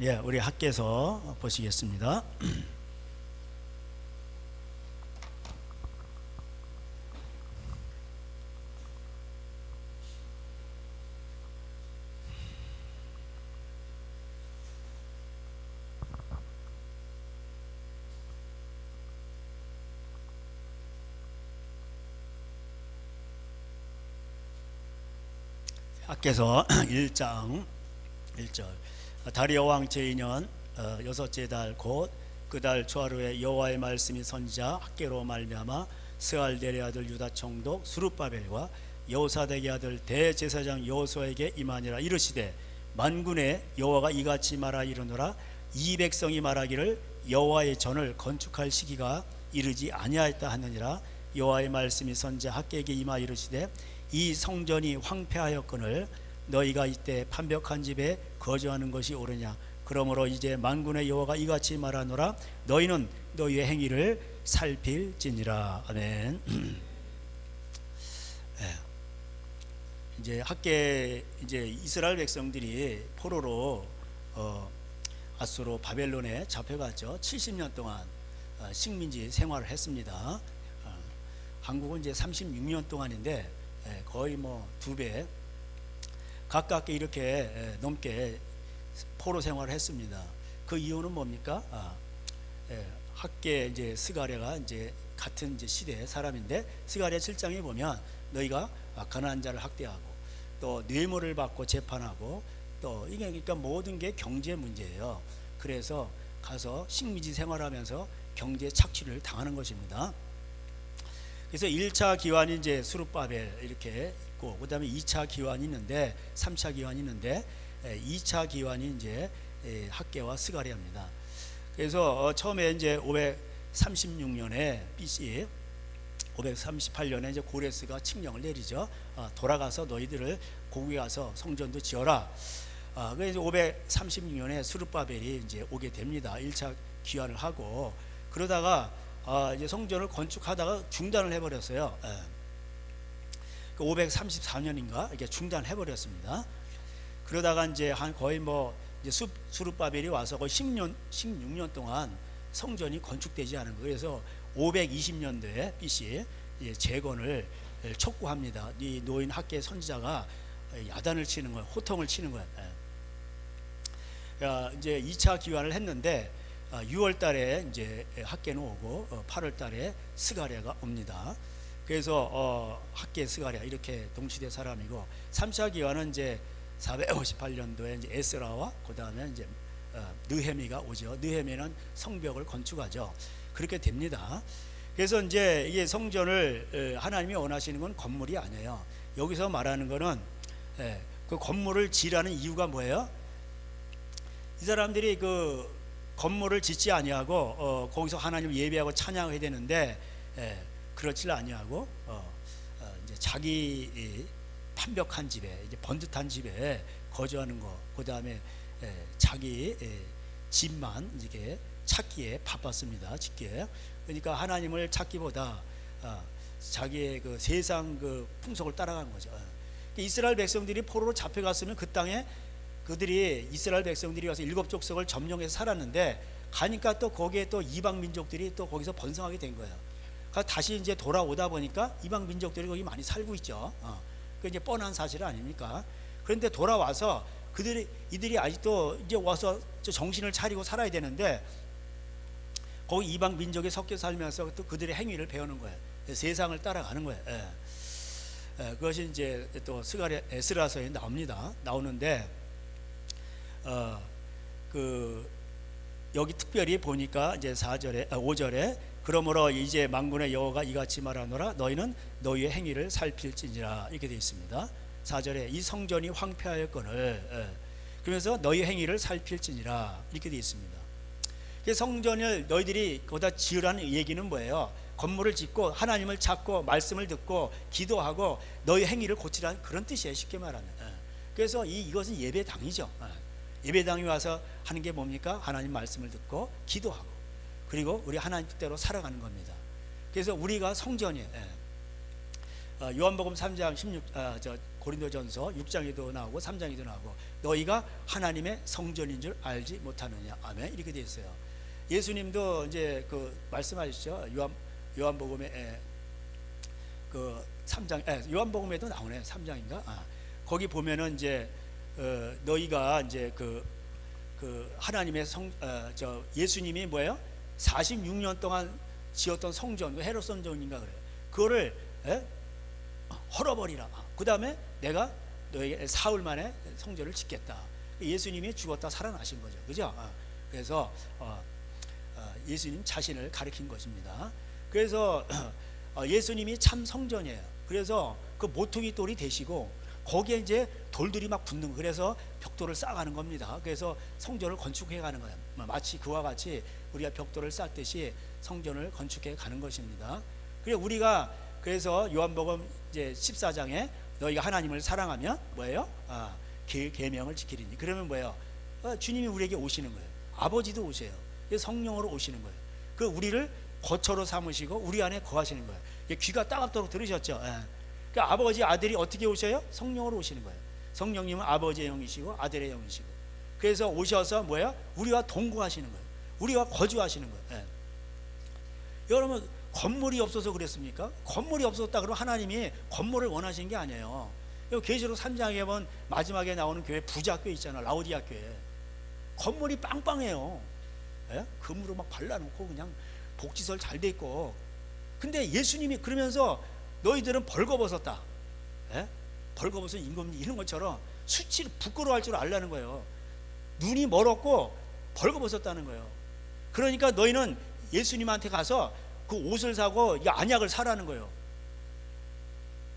예, 우리 학께서 보시겠습니다. 학께서 1장 1절 다리오 왕 제2년 여섯째 달 곧 그 달 초하루에 여호와의 말씀이 선지자 학개로 말미암아 스알델의 아들 유다 총독 스룹바벨과 여호사덱의 아들 대제사장 여호수아에게 임하니라. 이르시되 만군의 여호와가 이같이 말하 이르노라. 이 백성이 말하기를 여호와의 전을 건축할 시기가 이르지 아니하였다 하느니라. 여호와의 말씀이 선지자 학개에게 임하 이르시되 이 성전이 황폐하였거늘 너희가 이때 판벽한 집에 거주하는 것이 옳으냐. 그러므로 이제 만군의 여호와가 이같이 말하노라. 너희는 너희의 행위를 살필지니라. 아멘. 네. 이제 학계 이제 이스라엘 백성들이 포로로 아수로 바벨론에 잡혀갔죠. 70년 동안 식민지 생활을 했습니다. 한국은 이제 36년 동안인데 거의 뭐 2배 가깝게 이렇게 넘게 포로 생활을 했습니다. 그 이유는 뭡니까? 학계 이제 스가랴가 이제 같은 이제 시대의 사람인데 스가랴 7장에 보면 너희가 가난한 자를 학대하고 또 뇌물을 받고 재판하고 또 이게 그러니까 모든 게 경제 문제예요. 그래서 가서 식민지 생활하면서 경제 착취를 당하는 것입니다. 그래서 1차 기환이 이제 스룹바벨 이렇게 있고 그다음에 2차 기환이 있는데 3차 기환이 있는데 2차 기환이 이제 학개와 스가랴입니다. 그래서 처음에 이제 536년에 BC 538년에 이제 고레스가 칙령을 내리죠. 돌아가서 너희들을 고국에 가서 성전도 지어라. 그래서 536년에 스룹바벨이 이제 오게 됩니다. 1차 기환을 하고 그러다가 이제 성전을 건축하다가 중단을 해버렸어요. 534년인가 이렇게 중단을 해버렸습니다. 그러다가 이제 한 거의 뭐 이제 스룹바벨이 와서 거의 16년 동안 성전이 건축되지 않은 거예요. 그래서 520년도에 BC 재건을 촉구합니다. 이 노인 학계 선지자가 야단을 치는 거예요. 호통을 치는 거예요. 이제 2차 기환을 했는데 6월 달에 이제 학계는 오고 8월 달에 스가랴가 옵니다. 그래서 학계 스가랴 이렇게 동시대 사람이고 3차 기환은 이제 458년도에 이제 에스라와 그다음에 이제 느헤미가 오죠. 느헤미는 성벽을 건축하죠. 그렇게 됩니다. 그래서 이제 이게 성전을 하나님이 원하시는 건 건물이 아니에요. 여기서 말하는 거는 그 건물을 지라는 이유가 뭐예요? 이 사람들이 그 건물을 짓지 아니하고 거기서 하나님을 예배하고 찬양해야 되는데 그렇지 아니하고 이제 자기 판벽한 집에 이제 번듯한 집에 거주하는 거, 그 다음에 자기 집만 이렇게 찾기에 바빴습니다. 짓기에. 그러니까 하나님을 찾기보다 자기의 그 세상 그 풍속을 따라가는 거죠. 이스라엘 백성들이 포로로 잡혀갔으면 그 땅에 그들이 이스라엘 백성들이 와서 7 족속을 점령해서 살았는데 가니까 또 거기에 또 이방 민족들이 또 거기서 번성하게 된 거예요. 그러니까 다시 이제 돌아오다 보니까 이방 민족들이 거기 많이 살고 있죠. 그 이제 뻔한 사실 아닙니까? 그런데 돌아와서 이들이 아직도 이제 와서 정신을 차리고 살아야 되는데 거기 이방 민족에 섞여 살면서 또 그들의 행위를 배우는 거예요. 세상을 따라가는 거예요. 그것이 이제 또 스가랴 에스라서에 나오는데 여기 특별히 보니까 이제 5절에 그러므로 이제 만군의 여호와가 이같이 말하노라. 너희는 너희의 행위를 살필지니라. 이렇게 되어 있습니다. 4절에 이 성전이 황폐하였거늘 그러면서 너희 행위를 살필지니라 이렇게 되어 있습니다. 성전을 너희들이 거기다 지으라는 얘기는 뭐예요? 건물을 짓고 하나님을 찾고 말씀을 듣고 기도하고 너희 행위를 고치라는 그런 뜻이에요. 쉽게 말하면. 그래서 이것은 예배당이죠. 예배당에 와서 하는 게 뭡니까? 하나님 말씀을 듣고 기도하고 그리고 우리 하나님 뜻대로 살아가는 겁니다. 그래서 우리가 성전이에요. 요한복음 3장 16 고린도전서 6장에도 나오고 3장에도 나오고 너희가 하나님의 성전인 줄 알지 못하느냐. 아멘. 이렇게 돼 있어요. 예수님도 이제 그 말씀하시죠. 요한복음에 그 3장 요한복음에도 나오네. 3장인가? 거기 보면은 이제 너희가 이제 그 하나님의 예수님이 뭐예요? 46년 동안 지었던 성전, 헤롯 성전인가 그래요. 그거를 헐어버리라. 그 다음에 내가 너에게 사흘 만에 성전을 짓겠다. 예수님이 죽었다 살아나신 거죠. 그죠? 그래서 예수님 자신을 가리킨 것입니다. 그래서 예수님이 참 성전이에요. 그래서 그 모퉁이 돌이 되시고 거기에 이제 돌들이 막 붙는 거. 그래서 벽돌을 쌓아가는 겁니다. 그래서 성전을 건축해 가는 거예요. 마치 그와 같이 우리가 벽돌을 쌓듯이 성전을 건축해 가는 것입니다. 그리고 우리가 그래서 요한복음 이제 14장에 너희가 하나님을 사랑하면 뭐예요? 계명을 지키리니. 그러면 뭐예요? 주님이 우리에게 오시는 거예요. 아버지도 오세요. 성령으로 오시는 거예요. 그 우리를 거처로 삼으시고 우리 안에 거하시는 거예요. 귀가 따갑도록 들으셨죠? 그러니까 아버지 아들이 어떻게 오셔요? 성령으로 오시는 거예요. 성령님은 아버지의 영이시고 아들의 영이시고. 그래서 오셔서 뭐예요? 우리와 동거하시는 거예요. 우리와 거주하시는 거예요. 여러분 건물이 없어서 그랬습니까? 건물이 없었다 그러면 하나님이 건물을 원하신 게 아니에요. 계시록 3장에 보면 마지막에 나오는 교회 부자교회 있잖아. 라오디아 교회. 건물이 빵빵해요. 금으로 막 발라놓고 그냥 복지설 잘 돼 있고. 근데 예수님이 그러면서 너희들은 벌거벗었다. 벌거벗은 임금님 이런 것처럼 수치를 부끄러워할 줄 알라는 거예요. 눈이 멀었고 벌거벗었다는 거예요. 그러니까 너희는 예수님한테 가서 그 옷을 사고 이 안약을 사라는 거예요.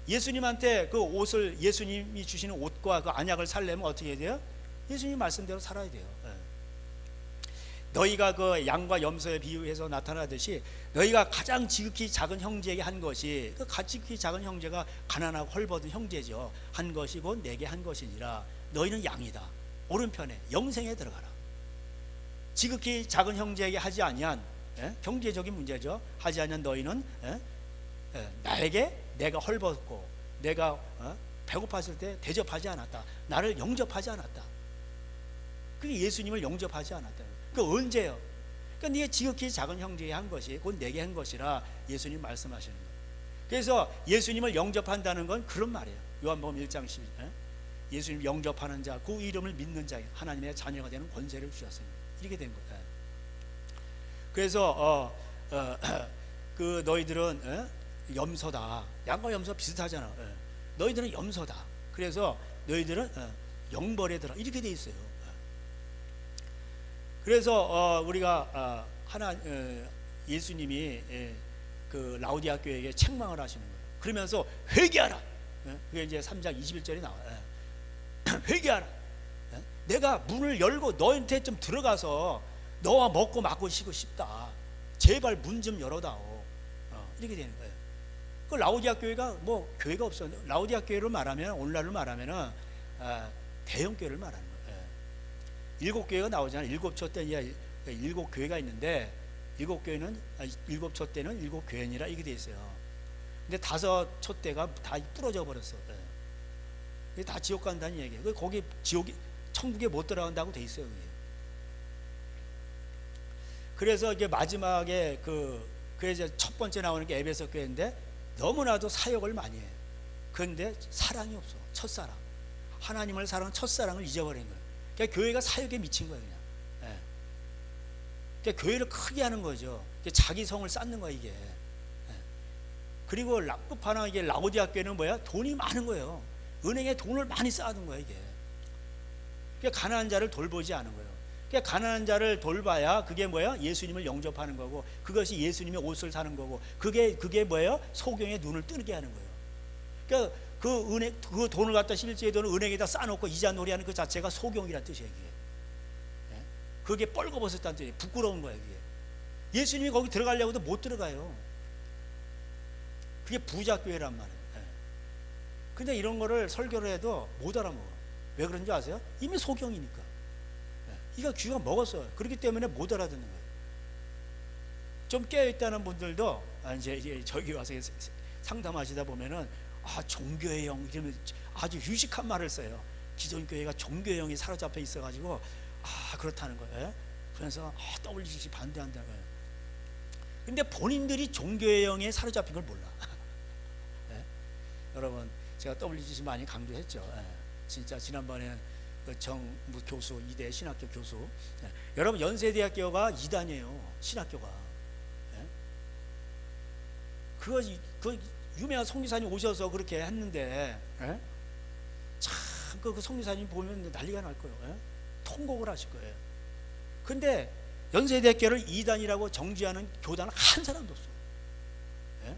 예수님한테 그 옷을 예수님이 주시는 옷과 그 안약을 살려면 어떻게 해야 돼요? 예수님 말씀대로 살아야 돼요. 너희가 그 양과 염소에 비유해서 나타나듯이 너희가 가장 지극히 작은 형제에게 한 것이 그 지극히 작은 형제가 가난하고 헐벗은 형제죠. 한 것이 곧 내게 한 것이니라. 너희는 양이다. 오른편에 영생에 들어가라. 지극히 작은 형제에게 하지 아니한 경제적인 문제죠. 하지 아니한 너희는 나에게 내가 헐벗고 내가 배고팠을 때 대접하지 않았다. 나를 영접하지 않았다. 그게 예수님을 영접하지 않았다. 그 언제요? 그러니까 네가 지극히 작은 형제에 한 것이 곧 내게 한 것이라 예수님 말씀하시는 거예요. 그래서 예수님을 영접한다는 건 그런 말이에요. 요한복음 1장 12절 예수님 영접하는 자, 그 이름을 믿는 자에 하나님의 자녀가 되는 권세를 주셨습니다. 이렇게 된 거예요. 그래서 그 너희들은 염소다. 양과 염소 비슷하잖아. 너희들은 염소다. 그래서 너희들은 영벌에 들어. 이렇게 돼 있어요. 그래서 우리가 예수님이 그 라오디아 교회에게 책망을 하시는 거예요. 그러면서 회개하라. 그게 이제 3장 21절에 나와요. 회개하라. 내가 문을 열고 너한테 좀 들어가서 너와 먹고 마고 쉬고 싶다. 제발 문 좀 열어다오. 이렇게 되는 거예요. 그 라오디아 교회가 뭐 교회가 없었는데 라오디아 교회를 말하면 오늘날로 말하면은 대형 교회를 말하는 거예요. 7교회가 나오잖아요. 7초 때니야 7교회가 있는데 7초 때는 7교회니라 이게 돼 있어요. 근데 5초 때가 다 부러져 버렸어. 이게 다 지옥 간다는 얘기예요. 거기 지옥이 천국에 못 들어간다고 돼 있어요. 그게. 그래서 이게 마지막에 그래서 첫 번째 나오는 게 에베소 교회인데 너무나도 사역을 많이 해요. 그런데 사랑이 없어. 첫사랑. 하나님을 사랑한 첫사랑을 잊어버린 거예요. 그러니까 교회가 사역에 미친 거예요. 그냥. 그러니까 교회를 크게 하는 거죠. 자기 성을 쌓는 거예요. 이게. 그리고 끝판왕 이게 라오디아 교회는 뭐야? 돈이 많은 거예요. 은행에 돈을 많이 쌓아둔 거예요. 이게. 그러니까 가난한 자를 돌보지 않은 거예요. 그러니까 가난한 자를 돌봐야 그게 뭐야? 예수님을 영접하는 거고 그것이 예수님의 옷을 사는 거고 그게 뭐예요? 소경의 눈을 뜨게 하는 거예요. 그러니까 그 돈을 갖다 실제의 돈을 은행에다 쌓아놓고 이자 놀이하는 그 자체가 소경이라는 뜻이에요. 그게 뻘거벗었다는 뜻이에요. 부끄러운 거예요. 그게. 예수님이 거기 들어가려고도 못 들어가요. 그게 부자교회란 말이에요. 근데 이런 거를 설교를 해도 못 알아먹어. 왜 그런지 아세요? 이미 소경이니까. 이가 귀가 먹었어요. 그렇기 때문에 못 알아듣는 거예요. 좀 깨어있다는 분들도 이제 저기 와서 상담하시다 보면은 종교의 영 이러면 아주 유식한 말을 써요. 기존 교회가 종교의 영이 사로잡혀 있어가지고 그렇다는 거예요. 그래서 WCC 반대한다는 거예요. 근데 본인들이 종교의 영에 사로잡힌 걸 몰라. 예? 여러분, 제가 WCC 많이 강조했죠. 예. 진짜 지난번에 그 정무 교수, 이대 신학교 교수, 예. 여러분 연세대학교가 2단이에요 신학교가. 예? 그 유명한 성교사님 오셔서 그렇게 했는데, 예? 그 성교사님 보면 난리가 날 거예요. 예? 통곡을 하실 거예요. 근데 연세대학교를 2단이라고 정지하는 교단은 한 사람도 없어요. 예?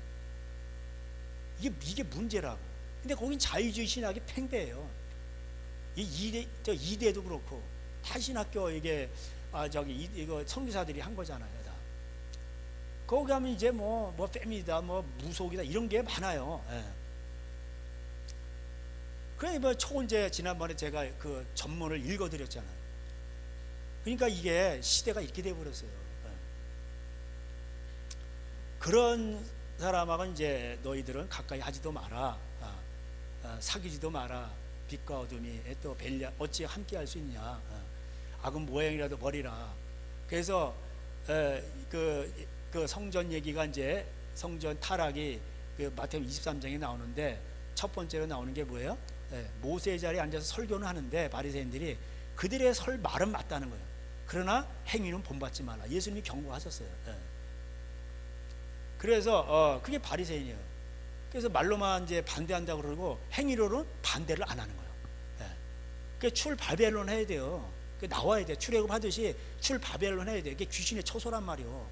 이게 문제라고. 근데 거긴 자유주의 신학이 팽배해요. 이대도 그렇고 다 신학교 이거 선교사들이 한 거잖아요. 다. 거기 가면 이제 뭐 패미다, 무속이다 이런 게 많아요. 예. 그래 초원제 지난번에 제가 그 전문을 읽어드렸잖아요. 그러니까 이게 시대가 이렇게 돼버렸어요. 예. 그런 사람하고 이제 너희들은 가까이 하지도 마라. 사귀지도 마라. 빛과 어둠이 또 어찌 함께 할 수 있냐. 악은 모양이라도 버리라. 그래서 그 성전 얘기가 이제 성전 타락이 그 마태복음 23장에 나오는데 첫 번째로 나오는 게 뭐예요? 모세의 자리에 앉아서 설교는 하는데 바리새인들이 그들의 말은 맞다는 거예요. 그러나 행위는 본받지 말라. 예수님이 경고하셨어요. 그래서 그게 바리새인이에요. 그래서 말로만 이제 반대한다고 그러고 행위로는 반대를 안 하는 거예요. 그 출바벨론 해야 돼요. 나와야 돼. 출애굽 하듯이 출바벨론 해야 돼. 이게 귀신의 처소란 말이요.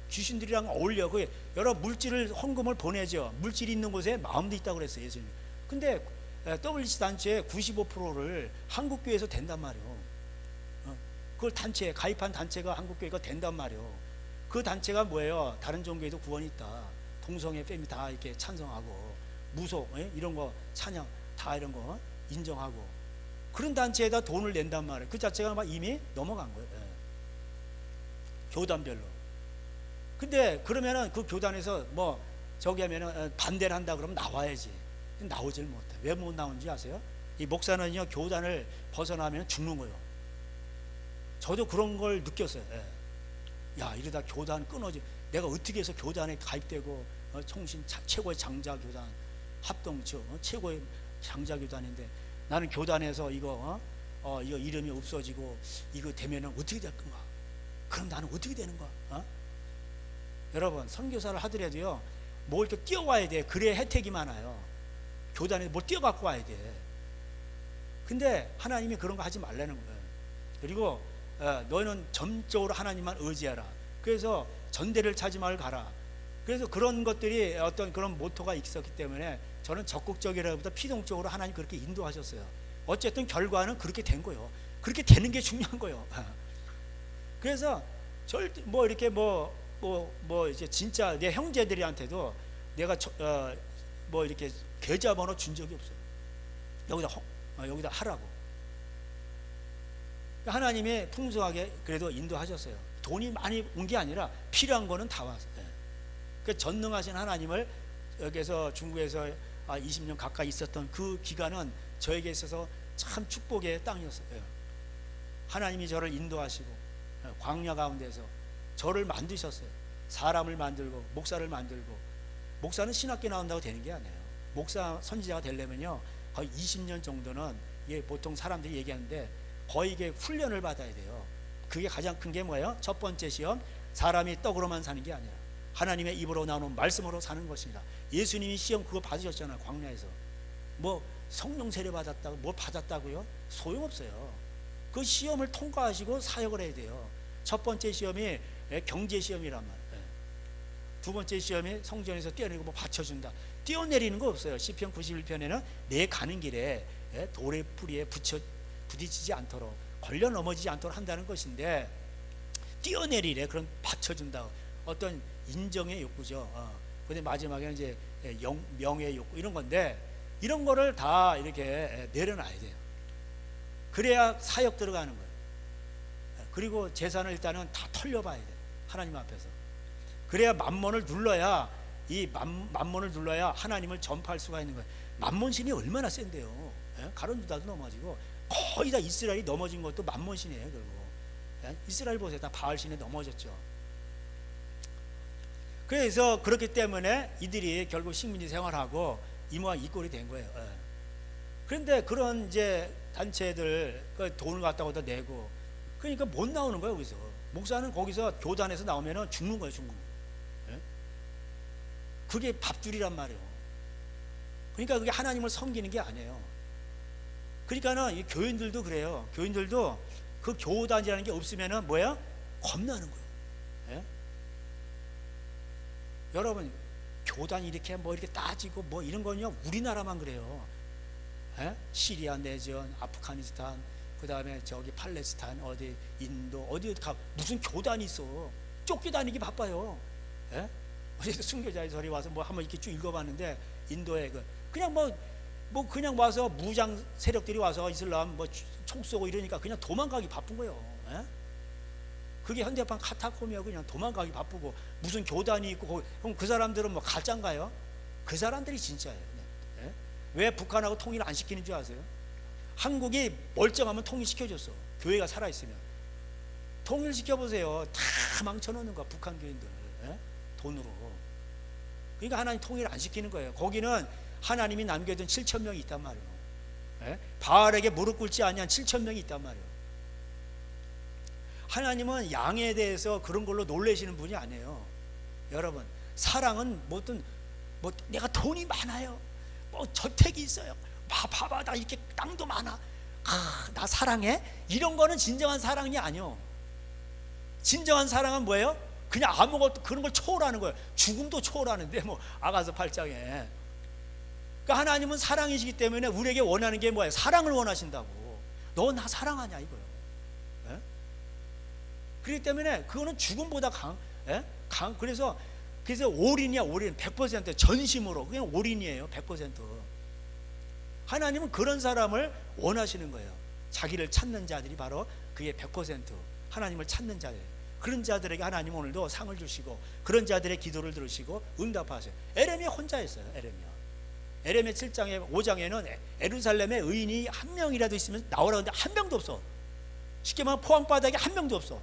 귀신들이랑 어울려. 여러 물질을 헌금을 보내죠. 물질이 있는 곳에 마음도 있다고 그랬어요, 예수님. 근데 WC 단체의 95%를 한국교회에서 된단 말이요. 그걸 가입한 단체가 한국교회가 된단 말이요. 그 단체가 뭐예요? 다른 종교에도 구원이 있다. 동성애 뺨이 다 이렇게 찬성하고 무속 이런 거 찬양 다 이런 거 인정하고 그런 단체에다 돈을 낸단 말이에요. 그 자체가 막 이미 넘어간 거예요. 교단별로. 근데 그러면은 그 교단에서 저기 하면은 반대를 한다 그러면 나와야지. 나오질 못해. 왜 못 나오는지 아세요? 이 목사는요 교단을 벗어나면 죽는 거예요. 저도 그런 걸 느꼈어요. 야, 이러다 교단 끊어지. 내가 어떻게 해서 교단에 가입되고 청신 최고의 장자 교단 합동처 최고의 장자 교단인데 나는 교단에서 이거 이름이 없어지고 이거 되면은 어떻게 될 건가? 그럼 나는 어떻게 되는 거야? 여러분 선교사를 하더라도요 뭐 이렇게 뛰어와야 돼. 그래야 혜택이 많아요. 교단에 뭘 뛰어갖고 와야 돼. 근데 하나님이 그런 거 하지 말라는 거예요. 그리고 너희는 전적으로 하나님만 의지하라. 그래서 전대를 찾지 말고 가라. 그래서 그런 것들이 어떤 그런 모토가 있었기 때문에 저는 적극적이라기보다 피동적으로 하나님 그렇게 인도하셨어요. 어쨌든 결과는 그렇게 된 거예요. 그렇게 되는 게 중요한 거예요. 그래서 절대 이렇게 이제 진짜 내 형제들한테도 내가 이렇게 계좌번호 준 적이 없어요. 여기다 하라고. 하나님이 풍성하게 그래도 인도하셨어요. 돈이 많이 온 게 아니라 필요한 거는 다 왔어요. 그 전능하신 하나님을 여기서 중국에서 20년 가까이 있었던 그 기간은 저에게 있어서 참 축복의 땅이었어요. 하나님이 저를 인도하시고 광야 가운데서 저를 만드셨어요. 사람을 만들고 목사를 만들고. 목사는 신학교 나온다고 되는 게 아니에요. 목사 선지자가 되려면요 거의 20년 정도는 보통 사람들이 얘기하는데 거의 이게 훈련을 받아야 돼요. 그게 가장 큰 게 뭐예요? 첫 번째 시험, 사람이 떡으로만 사는 게 아니라 하나님의 입으로 나오는 말씀으로 사는 것입니다. 예수님이 시험 그거 받으셨잖아요. 광야에서 성령 세례 받았다고 뭘 받았다고요? 소용없어요. 그 시험을 통과하시고 사역을 해야 돼요. 첫 번째 시험이 경제 시험이란 말이에요. 두 번째 시험이 성전에서 뛰어내리고 받쳐준다. 뛰어내리는 거 없어요. 시편 91편에는 내 가는 길에 돌의 뿌리에 부딪히지 않도록 걸려 넘어지지 않도록 한다는 것인데 뛰어내리래. 그럼 받쳐준다. 어떤 인정의 욕구죠. 근데 마지막에는 이제 명예의 욕구 이런 건데 이런 거를 다 이렇게 내려놔야 돼요. 그래야 사역 들어가는 거예요. 그리고 재산을 일단은 다 털려봐야 돼요. 하나님 앞에서. 그래야 만몬을 눌러야 이 만몬을 눌러야 하나님을 전파할 수가 있는 거예요. 만몬신이 얼마나 센데요. 예? 가룟 유다도 넘어지고 거의 다 이스라엘이 넘어진 것도 만몬신이에요. 결국 예? 이스라엘 보세요. 다 바알신에 넘어졌죠. 그래서 그렇기 때문에 이들이 결국 식민지 생활하고 이 모양 이 꼴이 된 거예요. 예. 그런데 그런 이제 단체들 그 돈을 갖다가 내고 그러니까 못 나오는 거예요. 거기서 목사는 거기서 교단에서 나오면은 죽는 거예요. 죽는 거. 예? 그게 밥줄이란 말이에요. 그러니까 그게 하나님을 섬기는 게 아니에요. 그러니까는 이 교인들도 그래요. 교인들도 그 교단이라는 게 없으면은 뭐야? 겁나는 거예요. 예? 여러분 교단 이렇게 뭐 이렇게 따지고 뭐 이런 건요 우리나라만 그래요. 예? 시리아 내전, 아프가니스탄, 그 다음에 저기 팔레스타인, 어디 인도 어디 가 무슨 교단이 있어? 쫓겨다니기 바빠요. 예? 어제도 순교자의 절이 와서 뭐 한번 이렇게 쭉 읽어봤는데 인도에 그냥 뭐 그냥 와서 무장 세력들이 와서 이슬람 뭐 총 쏘고 이러니까 그냥 도망가기 바쁜 거예요. 예? 그게 현대판 카타콤이야. 그냥 도망가기 바쁘고 무슨 교단이 있고 그럼 그 사람들은 뭐 가짜인가요? 그 사람들이 진짜예요. 예? 왜 북한하고 통일 안 시키는 줄 아세요? 한국이 멀쩡하면 통일시켜줬어. 교회가 살아있으면 통일시켜보세요. 다 망쳐놓는 거야 북한 교인들. 예? 돈으로. 그러니까 하나님 통일 안 시키는 거예요. 거기는 하나님이 남겨둔 7천 명이 있단 말이에요. 예? 바알에게 무릎 꿇지 아니한 7천 명이 있단 말이에요. 하나님은 양에 대해서 그런 걸로 놀라시는 분이 아니에요. 여러분 사랑은 뭐 내가 돈이 많아요, 뭐 저택이 있어요, 봐봐 나 이렇게 땅도 많아, 나 사랑해, 이런 거는 진정한 사랑이 아니요. 진정한 사랑은 뭐예요? 그냥 아무것도 그런 걸 초월하는 거예요. 죽음도 초월하는데 뭐 아가서 8장에. 그러니까 하나님은 사랑이시기 때문에 우리에게 원하는 게 뭐예요? 사랑을 원하신다고. 너 나 사랑하냐 이거예요. 예? 그렇기 때문에 그거는 죽음보다 그래서 올인이야. 올인 100% 전심으로 그냥 올인이에요. 100%. 하나님은 그런 사람을 원하시는 거예요. 자기를 찾는 자들이 바로 그게 100% 하나님을 찾는 자예요. 그런 자들에게 하나님 오늘도 상을 주시고 그런 자들의 기도를 들으시고 응답하세요. 에레미야 혼자였어요. 에레미야 7장에 5장에는 예루살렘에 의인이 한 명이라도 있으면 나오라고 하는데 한 명도 없어. 쉽게 말하면 포항바닥에 한 명도 없어.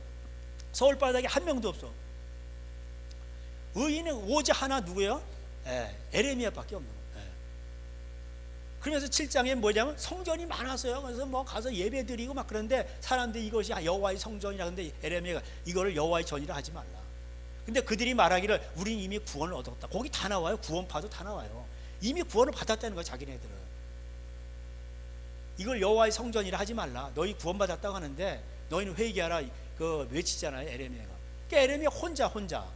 서울바닥에 한 명도 없어. 의인은 오직 하나 누구예요? 에레미야밖에 없는 거예요. 그러면서 7장에 뭐냐면 성전이 많았어요. 그래서 뭐 가서 예배 드리고 막 그런데 사람들이 이것이 여호와의 성전이라. 근데 에레미야가 이거를 여호와의 전이라 하지 말라. 근데 그들이 말하기를 우린 이미 구원을 얻었다. 거기 다 나와요. 구원파도 다 나와요. 이미 구원을 받았다는 거야. 자기네들은 이걸 여호와의 성전이라 하지 말라. 너희 구원받았다고 하는데 너희는 회개하라 그 외치잖아요. 에레미야가. 그러니까 에레미야 혼자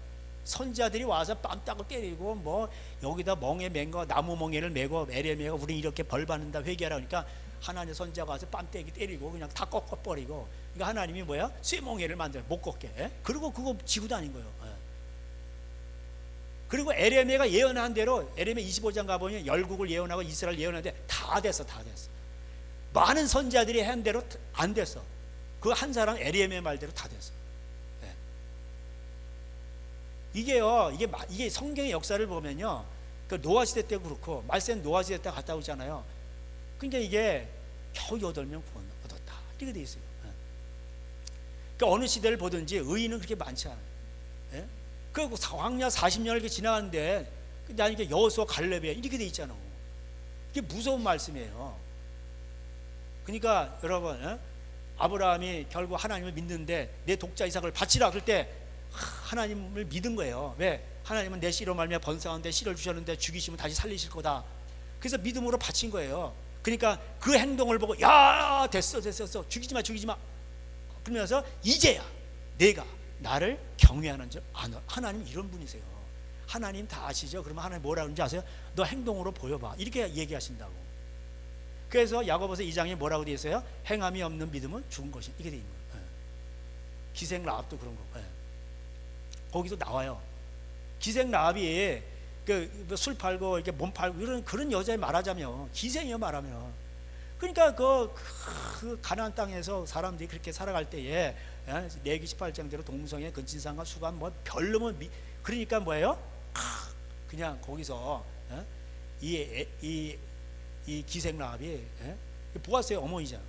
선지자들이 와서 뺨 따고 때리고 뭐 여기다 멍에 맨 거 나무 멍에를 메고 에레미야가 우린 이렇게 벌 받는다 회개하라. 그러니까 하나님 선지자가 와서 뺨 때기 때리고 그냥 다 꺾어버리고. 그러니까 하나님이 뭐야? 쇠멍에를 만들어 못 걷게. 그리고 그거 지고 다닌 거예요. 그리고 에레미야가 예언한 대로 에레미야 25장 가보면 열국을 예언하고 이스라엘 예언하는데 다 됐어. 많은 선지자들이 한 대로 안 됐어. 그 한 사람 에레미야 말대로 다 됐어. 이게 성경의 역사를 보면요, 그 노아 시대 때도 그렇고 말세는 노아 시대 때 갔다 오잖아요. 그러니까 이게 겨우 8명 구원 얻었다 이렇게 돼 있어요. 그러니까 어느 시대를 보든지 의인은 그렇게 많지 않아요. 그 광야 40년을 이렇게 지나갔는데 난 이게 여호수아 갈렙이야 이렇게 돼 있잖아. 이게 무서운 말씀이에요. 그러니까 여러분, 아브라함이 결국 하나님을 믿는데 내 독자 이삭을 바치라 그럴 때 하나님을 믿은 거예요. 왜? 하나님은 내 씨로 말미암아 번성한데 씨를 주셨는데 죽이시면 다시 살리실 거다. 그래서 믿음으로 바친 거예요. 그러니까 그 행동을 보고 야 됐어 죽이지 마 그러면서 이제야 내가 나를 경외하는 줄 아노. 하나님 이런 분이세요. 하나님 다 아시죠? 그러면 하나님 뭐라 그러는지 아세요? 너 행동으로 보여봐 이렇게 얘기하신다고. 그래서 야고보서 2장에 뭐라고 되어 있어요? 행함이 없는 믿음은 죽은 것이 이게 되어 있는 거예요. 기생 라합도 그런 거. 거기도 나와요. 기생 라합이 술 팔고 이렇게 몸 팔고 이런 그런 여자에 말하자면 기생이요 말하면. 그러니까 그 가나안 땅에서 사람들이 그렇게 살아갈 때에 레위기 18장대로 동성애, 근친상간, 수간 뭐 별로면 그러니까 뭐예요? 그냥 거기서 이 기생라합이 보았어요. 어머니잖아.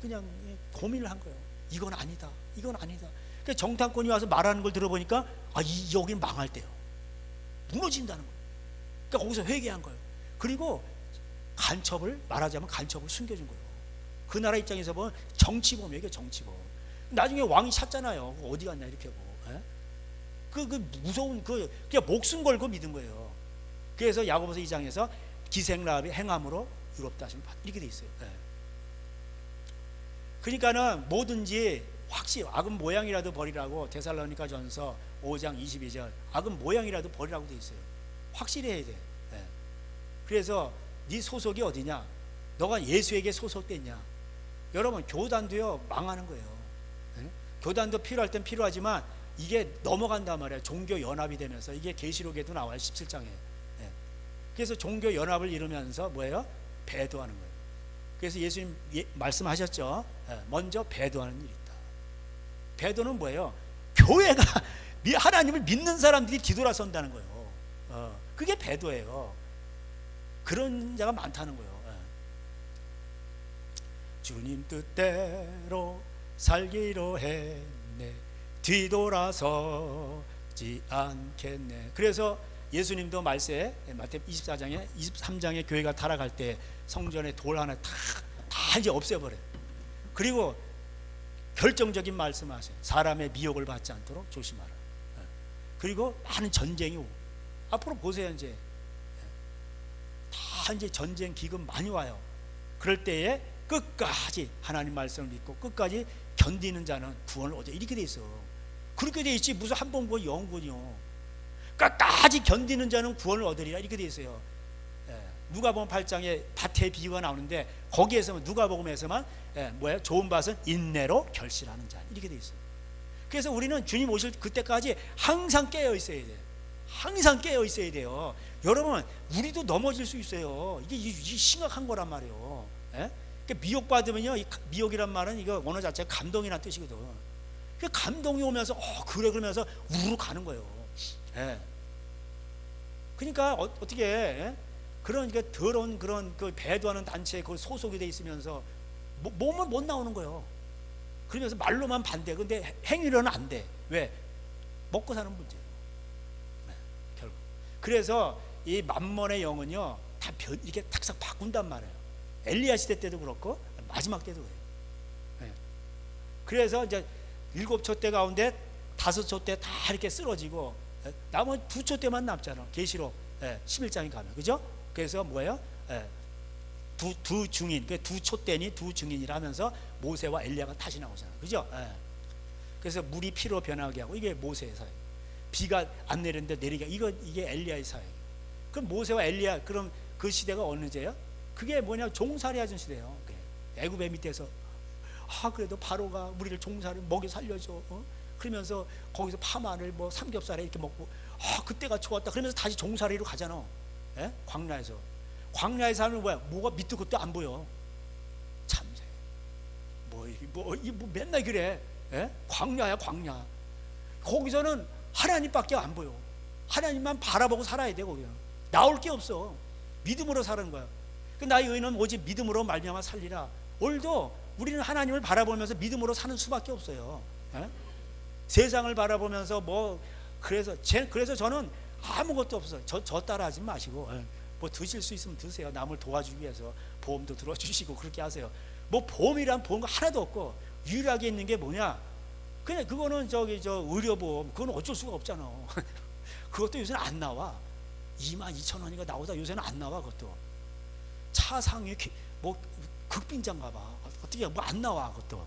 그냥 고민을 한 거예요. 이건 아니다. 이건 아니다. 그러니까 정탐꾼이 와서 말하는 걸 들어보니까 여긴 망할 때요. 무너진다는 거예요. 그러니까 거기서 회개한 거예요. 그리고 말하자면 간첩을 숨겨준 거예요. 그 나라 입장에서 보면 정치범이에요. 이게 정치범. 나중에 왕이 찾잖아요. 어디 갔냐 이렇게 하고. 그 무서운 그냥 목숨 걸고 믿은 거예요. 그래서 야고보서 2장에서 기생라합의 행함으로 의롭다 하시면 이렇게 돼 있어요. 그러니까는 뭐든지 확실히 악은 모양이라도 버리라고 데살로니가전서 5장 22절 악은 모양이라도 버리라고 돼 있어요. 확실히 해야 돼. 그래서 네 소속이 어디냐? 너가 예수에게 소속됐냐? 여러분 교단도요 망하는 거예요. 교단도 필요할 땐 필요하지만 이게 넘어간단 말이에요. 종교 연합이 되면서 이게 계시록에도 나와요. 17장에. 그래서 종교 연합을 이루면서 뭐예요? 배도하는 거예요. 그래서 예수님 말씀하셨죠. 먼저 배도하는 일이 있다. 배도는 뭐예요? 교회가 하나님을 믿는 사람들이 뒤돌아선다는 거예요. 그게 배도예요. 그런 자가 많다는 거예요. 주님 뜻대로 살기로 했네. 뒤돌아서지 않겠네. 그래서 예수님도 말세 마태 24장에 23장에 교회가 타락할 때 성전에 돌 하나 다 이제 없애버려요. 그리고 결정적인 말씀을 하세요. 사람의 미혹을 받지 않도록 조심하라. 그리고 많은 전쟁이 오고 앞으로 보세요. 이제 다 이제 전쟁 기금 많이 와요. 그럴 때에 끝까지 하나님 말씀을 믿고 끝까지 견디는 자는 구원을 얻어. 이렇게 돼 있어. 그렇게 돼 있지 무슨 한 번 구원 영구원이요. 끝까지 견디는 자는 구원을 얻으리라 이렇게 돼 있어요. 누가복음 8장에 밭의 비유가 나오는데 거기에서만 누가복음에서만 뭐야? 좋은 밭은 인내로 결실하는 자 이렇게 돼 있어요. 그래서 우리는 주님 오실 그때까지 항상 깨어 있어야 돼. 항상 깨어 있어야 돼요. 여러분 우리도 넘어질 수 있어요. 이게 심각한 거란 말이에요. 그러니까 미혹받으면요, 이 미혹이란 말은 이거 언어 자체가 감동이라는 뜻이거든. 그 감동이 오면서 그래 그러면서 우르르 가는 거예요. 그러니까 어떻게 그런 더러운 그런 그 배도하는 단체에 그 소속이 돼 있으면서 몸은 못 나오는 거예요. 그러면서 말로만 반대. 근데 행위로는 안 돼. 왜? 먹고 사는 문제예요. 결국. 그래서 이 만몬의 영은요 다 이렇게 탁싹 바꾼단 말이에요. 엘리야 시대 때도 그렇고 마지막 때도 그래요. 그래서 이제 7초 때 가운데 5초 때 다 이렇게 쓰러지고 나머지 2초 때만 남잖아. 계시록 11장에 가면 그죠? 그래서 뭐예요? 두 증인, 두 촛대니 두 증인이라 하면서 모세와 엘리야가 다시 나오잖아. 그죠? 그래서 물이 피로 변하게 하고 이게 모세의 사역. 비가 안 내리는데 내리게 이게 엘리야의 사역. 그럼 모세와 엘리야 그럼 그 시대가 어느 시대예요? 그게 뭐냐? 종살이 하던 시대예요. 애굽의 밑에서 그래도 바로가 우리를 종살이 먹여 살려줘. 그러면서 거기서 파마늘 뭐 삼겹살에 이렇게 먹고 그때가 좋았다. 그러면서 다시 종살이로 가잖아. 광야에서. 광야에서 하면 뭐가 밑도 끝도 안 보여. 참새. 뭐 맨날 그래. 광야야 광야. 거기서는 하나님밖에 안 보여. 하나님만 바라보고 살아야 돼. 거기는 나올 게 없어. 믿음으로 사는 거야. 나의 의는 오직 믿음으로 말미암아 살리라. 오늘도 우리는 하나님을 바라보면서 믿음으로 사는 수밖에 없어요. 세상을 바라보면서 그래서 저는 아무것도 없어요. 저 따라하지 마시고 뭐 드실 수 있으면 드세요. 남을 도와주기 위해서 보험도 들어주시고 그렇게 하세요. 뭐 보험이란 보험 하나도 없고 유일하게 있는 게 뭐냐? 그냥 그거는 저 의료보험 그건 어쩔 수가 없잖아. 그것도 요새는 안 나와. 22,000원인가 나오다 요새는 안 나와. 그것도 차 상위 뭐 극빈장가 봐. 어떻게 뭐 안 나와 그것도.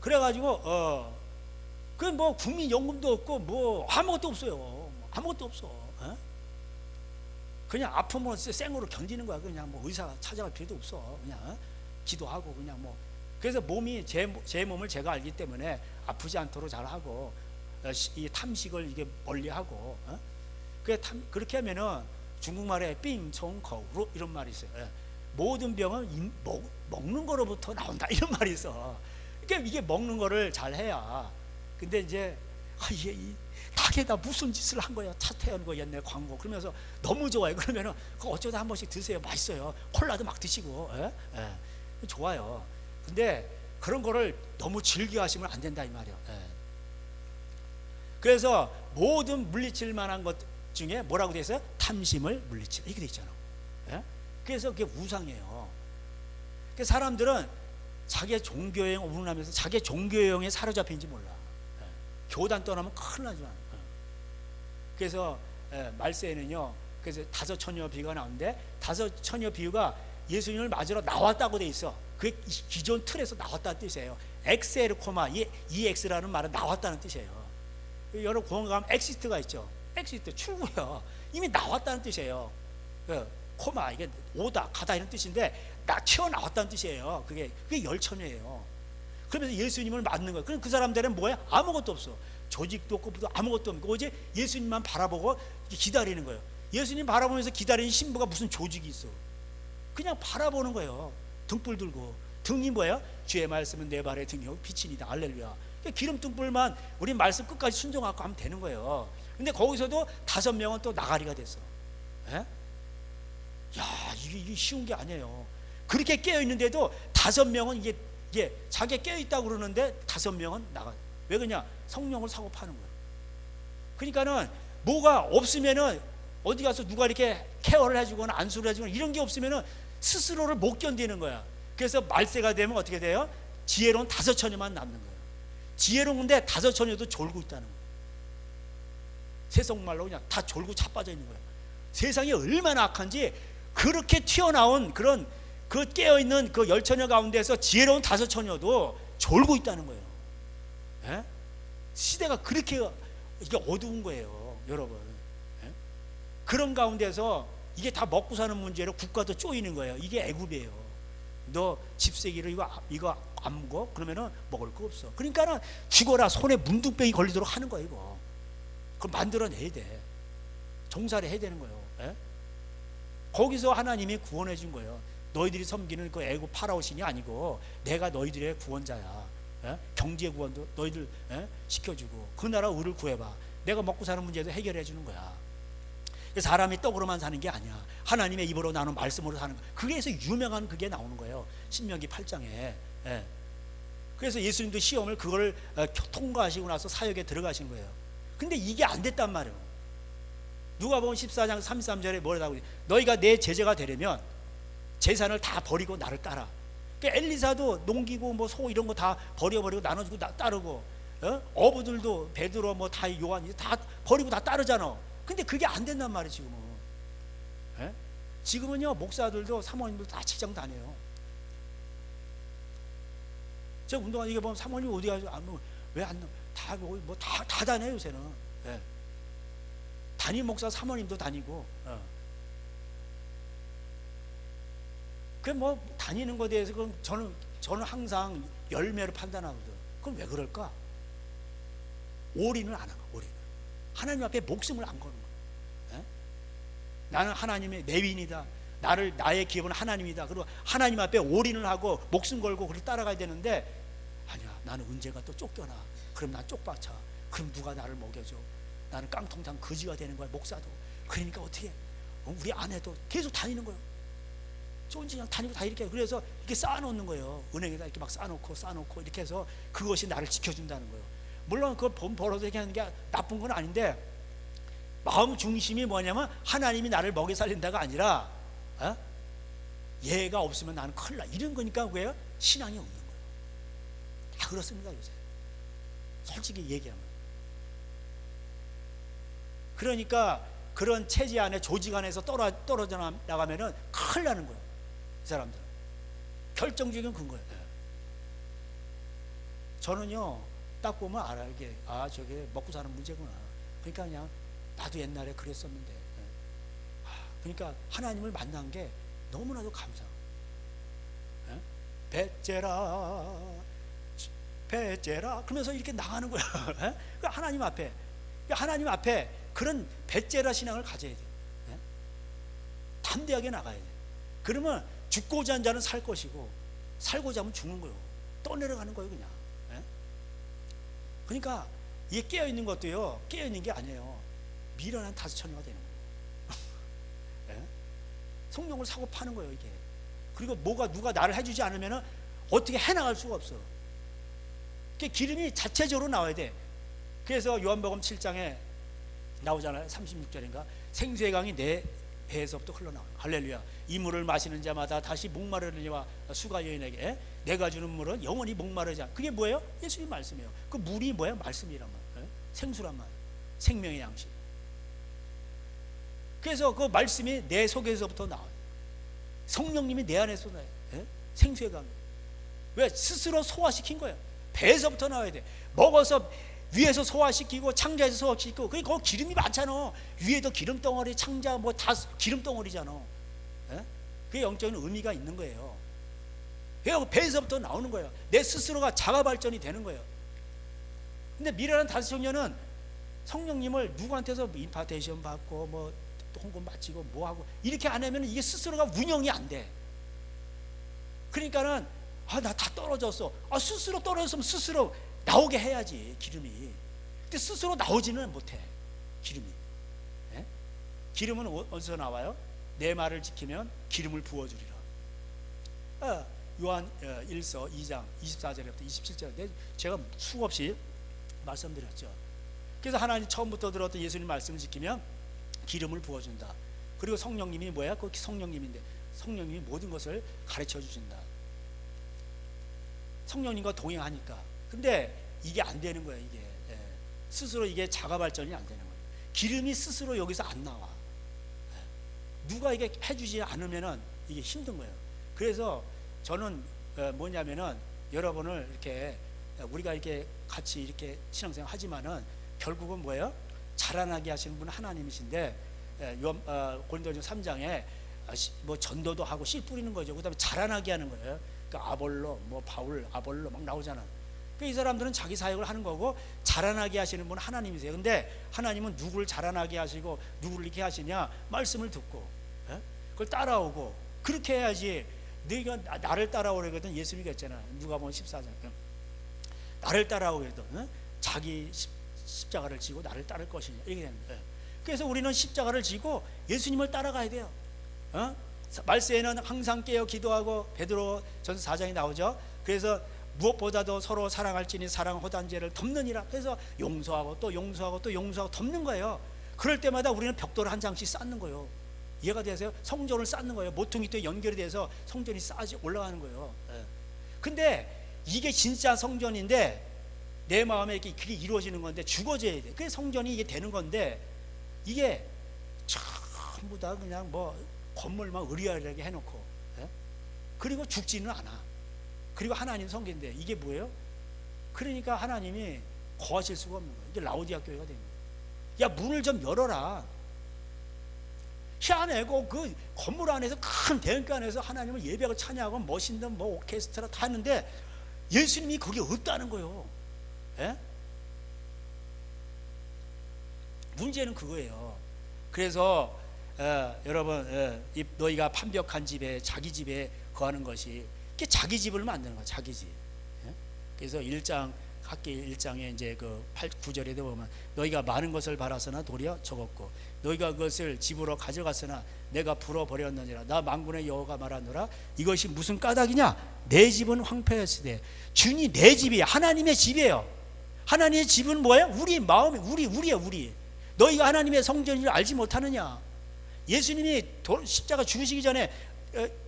그래가지고 그 뭐 국민연금도 없고 뭐 아무것도 없어요. 아무것도 없어. 그냥 아프면 생으로 견디는 거야. 그냥 뭐 의사 찾아갈 필요도 없어. 그냥 기도하고 그냥 뭐. 그래서 제 몸을 제가 알기 때문에 아프지 않도록 잘 하고 이 탐식을 이게 멀리하고. 그렇게 하면은 중국말에 삥총거우로 이런 말이 있어요. 모든 병은 먹는 거로부터 나온다 이런 말이 있어. 그러니까 이게 먹는 거를 잘 해야. 근데 이제 닭에다 무슨 짓을 한 거야? 차 태운 거 옛날 광고. 그러면서 너무 좋아요. 그러면은 그거 어쩌다 한 번씩 드세요. 맛있어요. 콜라도 막 드시고. 좋아요. 근데 그런 거를 너무 즐겨 하시면 안 된다 이 말이에요. 그래서 모든 물리칠 만한 것 중에 뭐라고 돼 있어요? 탐심을 물리칠, 이렇게 돼 있잖아. 그래서 그게 우상이에요. 그래서 사람들은 자기의 종교여행 운운하면서 자기의 종교여행에 사로잡힌지 몰라. 교단 떠나면 큰일 나지만. 그래서 말세에는요, 그래서 다섯 처녀 비유가 나오는데, 다섯 처녀 비유가 예수님을 맞으러 나왔다고 돼 있어. 그게 기존 틀에서 나왔다는 뜻이에요. 엑셀 코마 EX라는 말은 나왔다는 뜻이에요. 여러 공원 가면 엑시트가 있죠. 엑시트 출구요. 이미 나왔다는 뜻이에요. 코마 이게 오다 가다 이런 뜻인데 튀어나왔다는 뜻이에요. 그게 열처녀예요. 그러면서 예수님을 맞는 거예요. 그럼 그 사람들은 뭐야? 아무것도 없어. 조직도 없고 아무것도 없고 오직 예수님만 바라보고 기다리는 거예요. 예수님 바라보면서 기다리는 신부가 무슨 조직이 있어? 그냥 바라보는 거예요. 등불 들고. 등이 뭐예요? 주의 말씀은 내 발의 등이요 빛이니다. 할렐루야. 기름 등불만 우리 말씀 끝까지 순종하고 하면 되는 거예요. 근데 거기서도 5명은 또 나가리가 됐어. 야, 이게 쉬운 게 아니에요. 그렇게 깨어 있는데도 5명은 이게 자기가 깨어 있다고 그러는데 5명은 나가. 왜 그러냐? 성령을 사고 파는 거예요. 그러니까는 뭐가 없으면은 어디 가서 누가 이렇게 케어를 해주거나 안수를 해주거나 이런 게 없으면은 스스로를 못 견디는 거야. 그래서 말세가 되면 어떻게 돼요? 지혜로운 5처녀만 남는 거예요. 지혜로운데 5처녀도 졸고 있다는 거예요. 세속말로 그냥 다 졸고 자빠져 있는 거예요. 세상이 얼마나 악한지 그렇게 튀어나온 그런 그 깨어있는 그 10처녀 가운데서 지혜로운 5처녀도 졸고 있다는 거예요. 시대가 그렇게 이게 어두운 거예요, 여러분. 그런 가운데서 이게 다 먹고 사는 문제로 국가도 쪼이는 거예요. 이게 애굽이에요. 너 집세기를 이거 안 먹어? 그러면은 먹을 거 없어. 그러니까는 죽어라, 손에 문둥병이 걸리도록 하는 거예요. 이거 그걸 만들어내야 돼. 종살이 해야 되는 거예요. 거기서 하나님이 구원해 준 거예요. 너희들이 섬기는 그 애굽 파라오 신이 아니고 내가 너희들의 구원자야. 경제 구원도 너희들 시켜주고 그 나라 의를 구해봐. 내가 먹고 사는 문제도 해결해 주는 거야. 사람이 떡으로만 사는 게 아니야. 하나님의 입으로 나오는 말씀으로 사는 거야. 그래서 유명한 그게 나오는 거예요. 신명기 8장에. 그래서 예수님도 시험을 그걸 통과하시고 나서 사역에 들어가신 거예요. 근데 이게 안 됐단 말이에요. 누가복음 14장 33절에 뭐라고 하냐? 너희가 내 제자가 되려면 재산을 다 버리고 나를 따라. 그러니까 엘리사도 농기고 뭐 소 이런 거 다 버려버리고 나눠주고 따르고, 어부들도 베드로 뭐 다 요한 다 버리고 다 따르잖아. 근데 그게 안 된단 말이에요. 지금은요 목사들도 사모님들 다 직장 다녀요. 저 운동화 이게 보면 사모님 어디 가서 왜 안 다 다녀요 요새는. 담임 목사 사모님도 다니고. 그 뭐 다니는 것에 대해서 그럼 저는 항상 열매를 판단하거든. 그럼 왜 그럴까? 올인을 안 하고 올인. 하나님 앞에 목숨을 안 거는 거야. 나는 하나님의 내윈이다. 나의 기업은 하나님이다. 그리고 하나님 앞에 올인을 하고 목숨 걸고 그를 따라가야 되는데 아니야. 나는 언제가 또 쫓겨나. 그럼 난 쪽박차. 그럼 누가 나를 먹여줘? 나는 깡통당 거지가 되는 거야. 목사도. 그러니까 어떻게? 우리 아내도 계속 다니는 거예요. 좋은지 그냥 다니고 다 이렇게. 그래서 이렇게 쌓아놓는 거예요. 은행에다 이렇게 막 쌓아놓고 이렇게 해서 그것이 나를 지켜준다는 거예요. 물론 그걸 돈 벌어서 이렇게 하는 게 나쁜 건 아닌데 마음 중심이 뭐냐면 하나님이 나를 먹여 살린다가 아니라 얘가 없으면 나는 큰일 나 이런 거니까. 왜요? 신앙이 없는 거예요. 다 그렇습니다 요새. 솔직히 얘기하면. 그러니까 그런 체제 안에 조직 안에서 떨어져 나가면은 큰일 나는 거예요. 이 사람들은 결정적인 근거예요. 저는요 딱 보면 알아요. 이게 저게 먹고 사는 문제구나. 그러니까 그냥 나도 옛날에 그랬었는데. 그러니까 하나님을 만난 게 너무나도 감사해요. 배째라 그러면서 이렇게 나가는 거야. 그러니까 하나님 앞에 그런 배째라 신앙을 가져야 돼요. 담대하게 나가야 돼요. 그러면 죽고자 한 자는 살 것이고 살고자 하면 죽는 거예요. 떠내려가는 거예요 그냥. 그러니까 이게 깨어 있는 것도요, 깨어 있는 게 아니에요. 미련한 다섯 처녀가 되는 거예요. 예? 성령을 사고 파는 거예요, 이게. 그리고 누가 나를 해주지 않으면 어떻게 해나갈 수가 없어. 기름이 자체적으로 나와야 돼. 그래서 요한복음 7장에 나오잖아요. 36절인가? 생수의 강이 내 배에서부터 흘러나와요. 할렐루야. 이 물을 마시는 자마다 다시 목마르느니와 수가 여인에게 내가 주는 물은 영원히 목마르지 않아. 그게 뭐예요? 예수님 말씀이에요. 그 물이 뭐예요? 말씀이란 말이에요. 생수란 말이에요. 생명의 양식. 그래서 그 말씀이 내 속에서부터 나와요. 성령님이 내 안에서 나와요. 생수의 강. 왜? 스스로 소화시킨 거예요. 배에서부터 나와야 돼. 먹어서 위에서 소화시키고 창자에서 소화시키고. 그게 거기 기름이 많잖아. 위에도 기름 덩어리, 창자 뭐 다 기름 덩어리잖아. 그게 영적인 의미가 있는 거예요. 배에서부터 나오는 거예요. 내 스스로가 자가 발전이 되는 거예요. 근데 미련한 다섯 청년은 성령님을 누구한테서 임파테이션 받고 뭐 홍보 마치고 뭐 하고 이렇게 안 하면 이게 스스로가 운영이 안 돼. 그러니까는 나 다 떨어졌어. 스스로 떨어졌으면 스스로 나오게 해야지, 기름이. 근데 스스로 나오지는 못해, 기름이. 기름은 어디서 나와요? 내 말을 지키면 기름을 부어주리라. 요한 1서 2장 24절부터 27절 제가 수없이 말씀드렸죠. 그래서 하나님 처음부터 들었던 예수님 말씀을 지키면 기름을 부어준다. 그리고 성령님이 뭐야? 그 성령님인데 성령님이 모든 것을 가르쳐 주신다. 성령님과 동행하니까. 근데 이게 안 되는 거예요. 이게 스스로 이게 자가 발전이 안 되는 거예요. 기름이 스스로 여기서 안 나와. 누가 이게 해주지 않으면은 이게 힘든 거예요. 그래서 저는 뭐냐면은 여러분을 이렇게 우리가 이렇게 같이 이렇게 신앙생활 하지만은 결국은 뭐예요? 자라나게 하시는 분은 하나님이신데 고린도전서 3장에 뭐 전도도 하고 씨 뿌리는 거죠. 그다음에 자라나게 하는 거예요. 그러니까 아볼로, 뭐 바울, 아볼로 막 나오잖아. 그러니까 이 사람들은 자기 사역을 하는 거고 자라나게 하시는 분은 하나님이세요. 근데 하나님은 누구를 자라나게 하시고 누구를 이렇게 하시냐? 말씀을 듣고 그걸 따라오고 그렇게 해야지. 네가 나를 따라오려거든 예수님이 했잖아. 누가복음 14장 나를 따라오거든 자기 십자가를 지고 나를 따를 것이냐 이렇게 되는 거예요. 그래서 우리는 십자가를 지고 예수님을 따라가야 돼요. 말세에는 항상 깨어 기도하고 베드로 전서 4장이 나오죠. 그래서 무엇보다도 서로 사랑할지니 사랑 허단죄를 덮느니라. 그래서 용서하고 또 용서하고 또 용서하고 덮는 거예요. 그럴 때마다 우리는 벽돌을 한 장씩 쌓는 거예요. 이해가 되세요? 성전을 쌓는 거예요. 모퉁이 또 연결이 돼서 성전이 쌓아지 올라가는 거예요. 근데 이게 진짜 성전인데 내 마음에 그게 이루어지는 건데 죽어져야 돼. 그게 성전이 이게 되는 건데 이게 전부 다 그냥 뭐 건물만 의리하게 해놓고 그리고 죽지는 않아. 그리고 하나님 성전인데 이게 뭐예요? 그러니까 하나님이 거하실 수가 없는 거예요. 이게 라오디아 교회가 되는 거예요. 야, 문을 좀 열어라. 희한해고 그 건물 안에서 큰 대형가 안에서 하나님을 예배하고 찬양하고 멋있는 뭐 오케스트라 다 하는데 예수님이 거기 없다는 거예요. 문제는 그거예요. 그래서 여러분 너희가 판벽한 집에 자기 집에 거하는 것이 자기 집을 만드는 거야. 자기 집. 그래서 1장 학기 1장에 이제 그 8, 9절에도 보면 너희가 많은 것을 바라서나 도리어 적었고 너희가 그것을 집으로 가져갔으나 내가 불어버렸느니라. 나 만군의 여호와가 말하노라. 이것이 무슨 까닭이냐? 내 집은 황폐했으되. 주니 내 집이에요. 하나님의 집이에요. 하나님의 집은 뭐예요? 우리 마음이 우리예요. 우리. 너희가 하나님의 성전을 알지 못하느냐? 예수님이 십자가 죽으시기 전에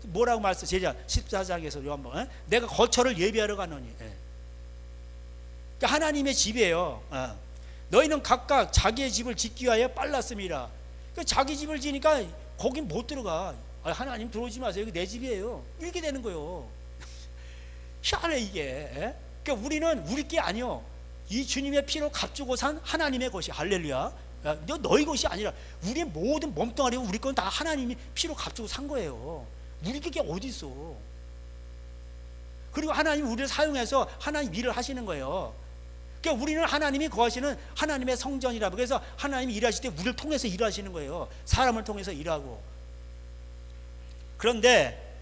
뭐라고 말했어? 제자 14장에서 요한복음 내가 거처를 예비하러 가노니. 그러니까 하나님의 집이에요. 너희는 각각 자기의 집을 짓기 위하여 빨랐습니다. 그러니까 자기 집을 지니까 거긴 못 들어가. 하나님 들어오지 마세요. 이거 내 집이에요. 이렇게 되는 거예요. 희한해 이게. 그러니까 우리는 우리 게 아니요. 이 주님의 피로 값주고 산 하나님의 것이. 할렐루야. 너희 것이 아니라 우리의 모든 몸뚱아리고 우리 건 다 하나님이 피로 값주고 산 거예요. 우리 게 어디 있어? 그리고 하나님 우리를 사용해서 하나님 일을 하시는 거예요. 그러니까 우리는 하나님이 거하시는 하나님의 성전이라. 그래서 하나님이 일하실 때 우리를 통해서 일하시는 거예요. 사람을 통해서 일하고. 그런데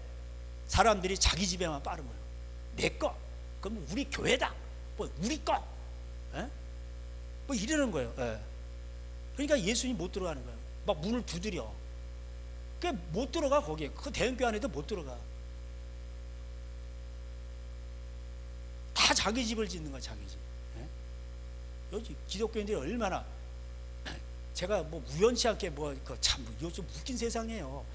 사람들이 자기 집에만 빠른 거예요. 내 거. 그럼 우리 교회다. 뭐 우리 거. 뭐 이러는 거예요. 예. 그러니까 예수님 못 들어가는 거예요. 막 문을 두드려. 그러니까 못 들어가 거기에. 그 대형교 안에도 못 들어가. 다 자기 집을 짓는 거야, 자기 집. 예? 요즘 기독교인들이 얼마나 제가 뭐 우연치 않게 참 요즘 웃긴 세상이에요.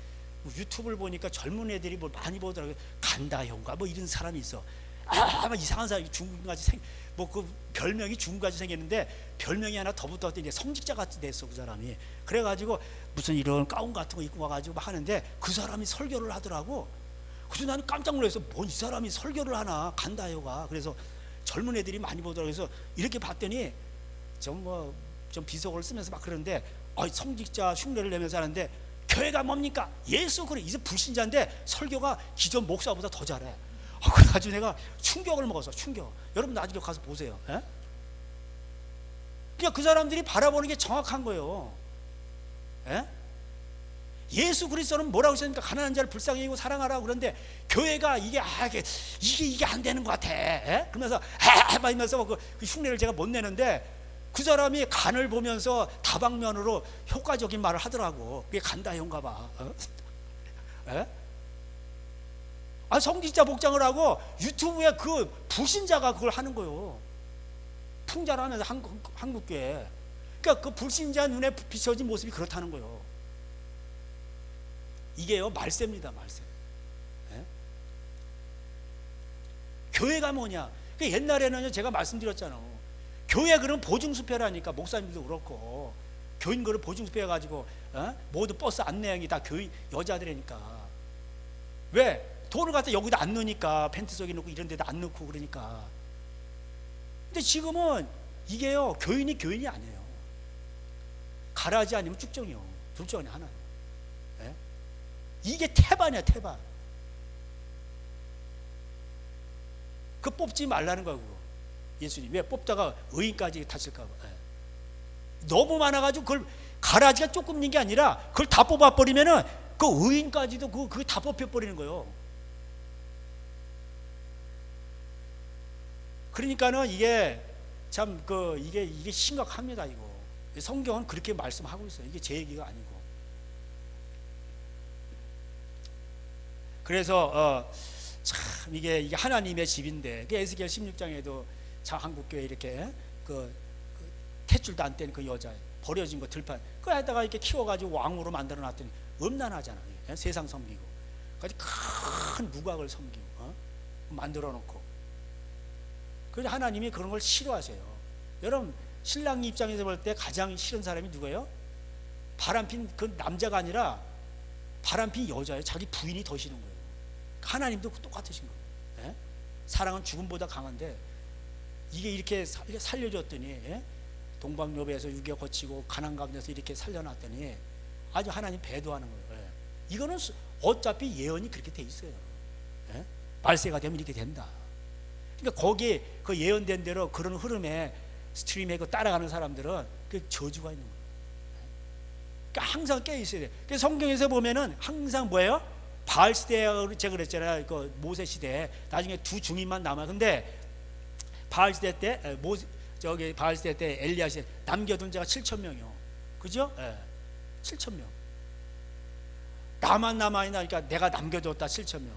뭐 유튜브를 보니까 젊은 애들이 뭘 많이 보더라고요. 간다형가 뭐 이런 사람이 있어. 막 이상한 사람이 중국까지 뭐 그 별명이 중국까지 생겼는데 별명이 하나 더 붙었더니 이제 성직자 같이 됐어 그 사람이. 그래가지고 무슨 이런 가운 같은 거 입고 와가지고 막 하는데 그 사람이 설교를 하더라고. 그래서 나는 깜짝 놀라서 뭐 이 사람이 설교를 하나 간다요가. 그래서 젊은 애들이 많이 보더라고. 그래서 이렇게 봤더니 좀 비속어를 쓰면서 막 그러는데 성직자 흉내를 내면서 하는데 교회가 뭡니까? 예수 그래. 이제 불신자인데 설교가 기존 목사보다 더 잘해. 그래가지고 내가 충격을 먹었어. 충격. 여러분 나중에 가서 보세요. 에? 그냥 그 사람들이 바라보는 게 정확한 거예요. 에? 예수 그리스도는 뭐라고 하셨습니까? 가난한 자를 불쌍히 여기고 사랑하라고. 그런데 교회가 이게 안 되는 것 같아. 에? 그러면서 막 이러면서 그 흉내를 제가 못 내는데 그 사람이 간을 보면서 다방면으로 효과적인 말을 하더라고. 그게 간다형가 봐. 에? 성직자 복장을 하고 유튜브에 그 불신자가 그걸 하는 거예요. 풍자를 하면서 한국교회. 그러니까 그 불신자 눈에 비춰진 모습이 그렇다는 거예요. 이게요 말세입니다. 말세. 예? 교회가 뭐냐? 그러니까 옛날에는요 제가 말씀드렸잖아요. 교회 그럼 보증수표라니까. 목사님도 그렇고 교인 그런 보증수표 해가지고 모두 버스 안내양이 다 교인 여자들이니까. 왜? 돈을 갖다 여기다 안 넣으니까. 팬트 속에 넣고 이런 데다 안 넣고 그러니까. 근데 지금은 이게요 교인이 아니에요. 가라지 아니면 쭉정이요. 둘 중 하나예요. 예? 이게 태반이야, 태반. 그 뽑지 말라는 거야, 그거. 예수님. 왜? 뽑다가 의인까지 다칠까 봐. 예. 너무 많아가지고 그걸 가라지가 조금 있는 게 아니라 그걸 다 뽑아버리면은 그 의인까지도 그게 다 뽑혀버리는 거예요. 그러니까는 이게 참 이게 심각합니다, 이거. 성경은 그렇게 말씀하고 있어요. 이게 제 얘기가 아니고. 그래서 참 이게 하나님의 집인데 그 에스겔 16장에도 자 한국교회 이렇게 그 탯줄도 안 뗀 그 여자 버려진 거 들판 그에다가 이렇게 키워가지고 왕으로 만들어 놨더니 음란하잖아요. 세상 섬기고 까지 큰 무각을 섬기고 만들어 놓고. 그래서 하나님이 그런 걸 싫어하세요. 여러분 신랑 입장에서 볼 때 가장 싫은 사람이 누구예요? 바람핀 그 남자가 아니라 바람핀 여자예요. 자기 부인이 더 싫은 거예요. 하나님도 똑같으신 거예요. 예? 사랑은 죽음보다 강한데 이게 이렇게 살려줬더니 예? 동방여배에서 유교 거치고 가난 가운데서 이렇게 살려놨더니 아주 하나님 배도하는 거예요. 예? 이거는 어차피 예언이 그렇게 돼 있어요. 예? 말세가 되면 이렇게 된다. 그러니까 거기에 그 예언된 대로 그런 흐름에 스트림에 따라가는 사람들은 그 저주가 있는 거예요. 그러니까 항상 깨어 있어야 돼. 그래서 성경에서 보면은 항상 뭐예요? 바알 시대에 제가 그랬잖아요. 그 모세 시대에 나중에 두 중인만 남아. 근데 바알 시대 때 바알 시대 때 엘리야 시대 남겨둔 자가 7,000명이요. 그죠? 예. 7,000명. 나만 남아있나? 그러니까 내가 남겨뒀다 7,000명.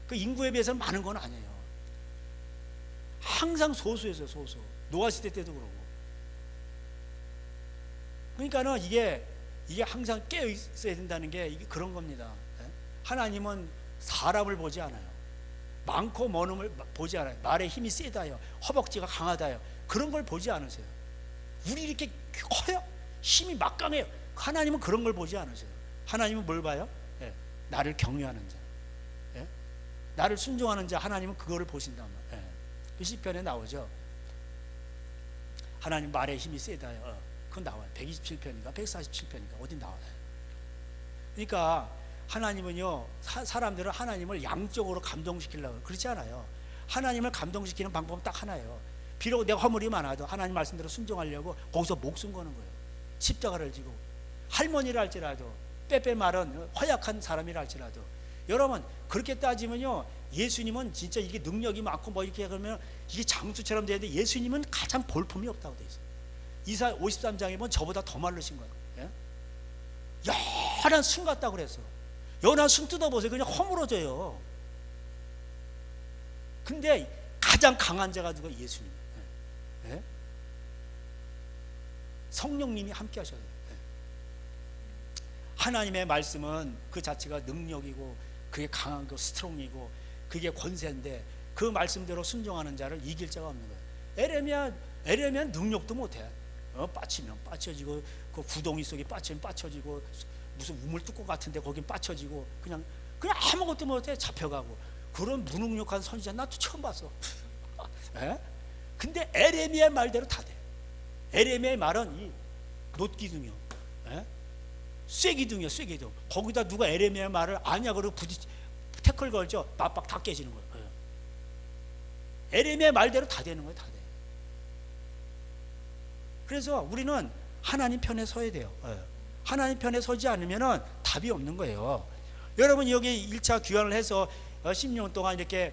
그 인구에 비해서는 많은 건 아니에요. 항상 소수였어요, 소수. 노아 시대 때도 그러고. 그러니까는 이게 항상 깨어 있어야 된다는 게 이게 그런 겁니다. 하나님은 사람을 보지 않아요. 많고 머num을 보지 않아요. 말에 힘이 세다요, 허벅지가 강하다요, 그런 걸 보지 않으세요. 우리 이렇게 커요, 힘이 막강해요. 하나님은 그런 걸 보지 않으세요. 하나님은 뭘 봐요? 예, 나를 경외하는 자, 예? 나를 순종하는 자. 하나님은 그거를 보신단 말이에요. 예. 그 시편에 나오죠. 하나님 말에 힘이 세다요. 그건 나와요. 127편인가 147편인가 어디 나와요. 그러니까 하나님은요, 사람들은 하나님을 양쪽으로 감동시키려고 그렇지 않아요. 하나님을 감동시키는 방법은 딱 하나예요. 비록 내가 허물이 많아도 하나님 말씀대로 순종하려고 거기서 목숨 거는 거예요. 십자가를 지고. 할머니라 할지라도, 빼빼 말은 허약한 사람이라 할지라도. 여러분 그렇게 따지면요, 예수님은 진짜 이게 능력이 많고 뭐 이렇게 그러면 이게 장수처럼 돼야 돼. 예수님은 가장 볼품이 없다고 돼 있어요. 이사 53장에 보면 저보다 더 마르신 거예요. 예? 연한 순 같다고 그래서 연한 순 뜯어보세요. 그냥 허물어져요. 근데 가장 강한 자가 누가? 예수님. 예? 성령님이 함께 하셔야 돼요. 예? 하나님의 말씀은 그 자체가 능력이고 그게 강한 거 스트롱이고 그게 권세인데 그 말씀대로 순종하는 자를 이길 자가 없는 거예요. 에레미야 능력도 못해. 빠치면 빠쳐지고 그 구덩이 속에 빠치면 빠쳐지고 무슨 우물뚜껑 같은데 거긴 빠쳐지고 그냥 아무것도 못해. 잡혀가고 그런 무능력한 선지자 나도 처음 봤어. 에? 근데 에레미야 말대로 다 돼. 에레미야의 말은 이 놋기둥이요, 쇠기둥이요, 쇠기둥. 거기다 누가 에레미야 말을 아냐 그러고 태클 걸죠. 맞박 다 깨지는 거예요. 에레미야 말대로 다 되는 거예요. 다 돼. 그래서 우리는 하나님 편에 서야 돼요. 하나님 편에 서지 않으면 답이 없는 거예요. 여러분 여기 1차 귀환을 해서 10년 동안 이렇게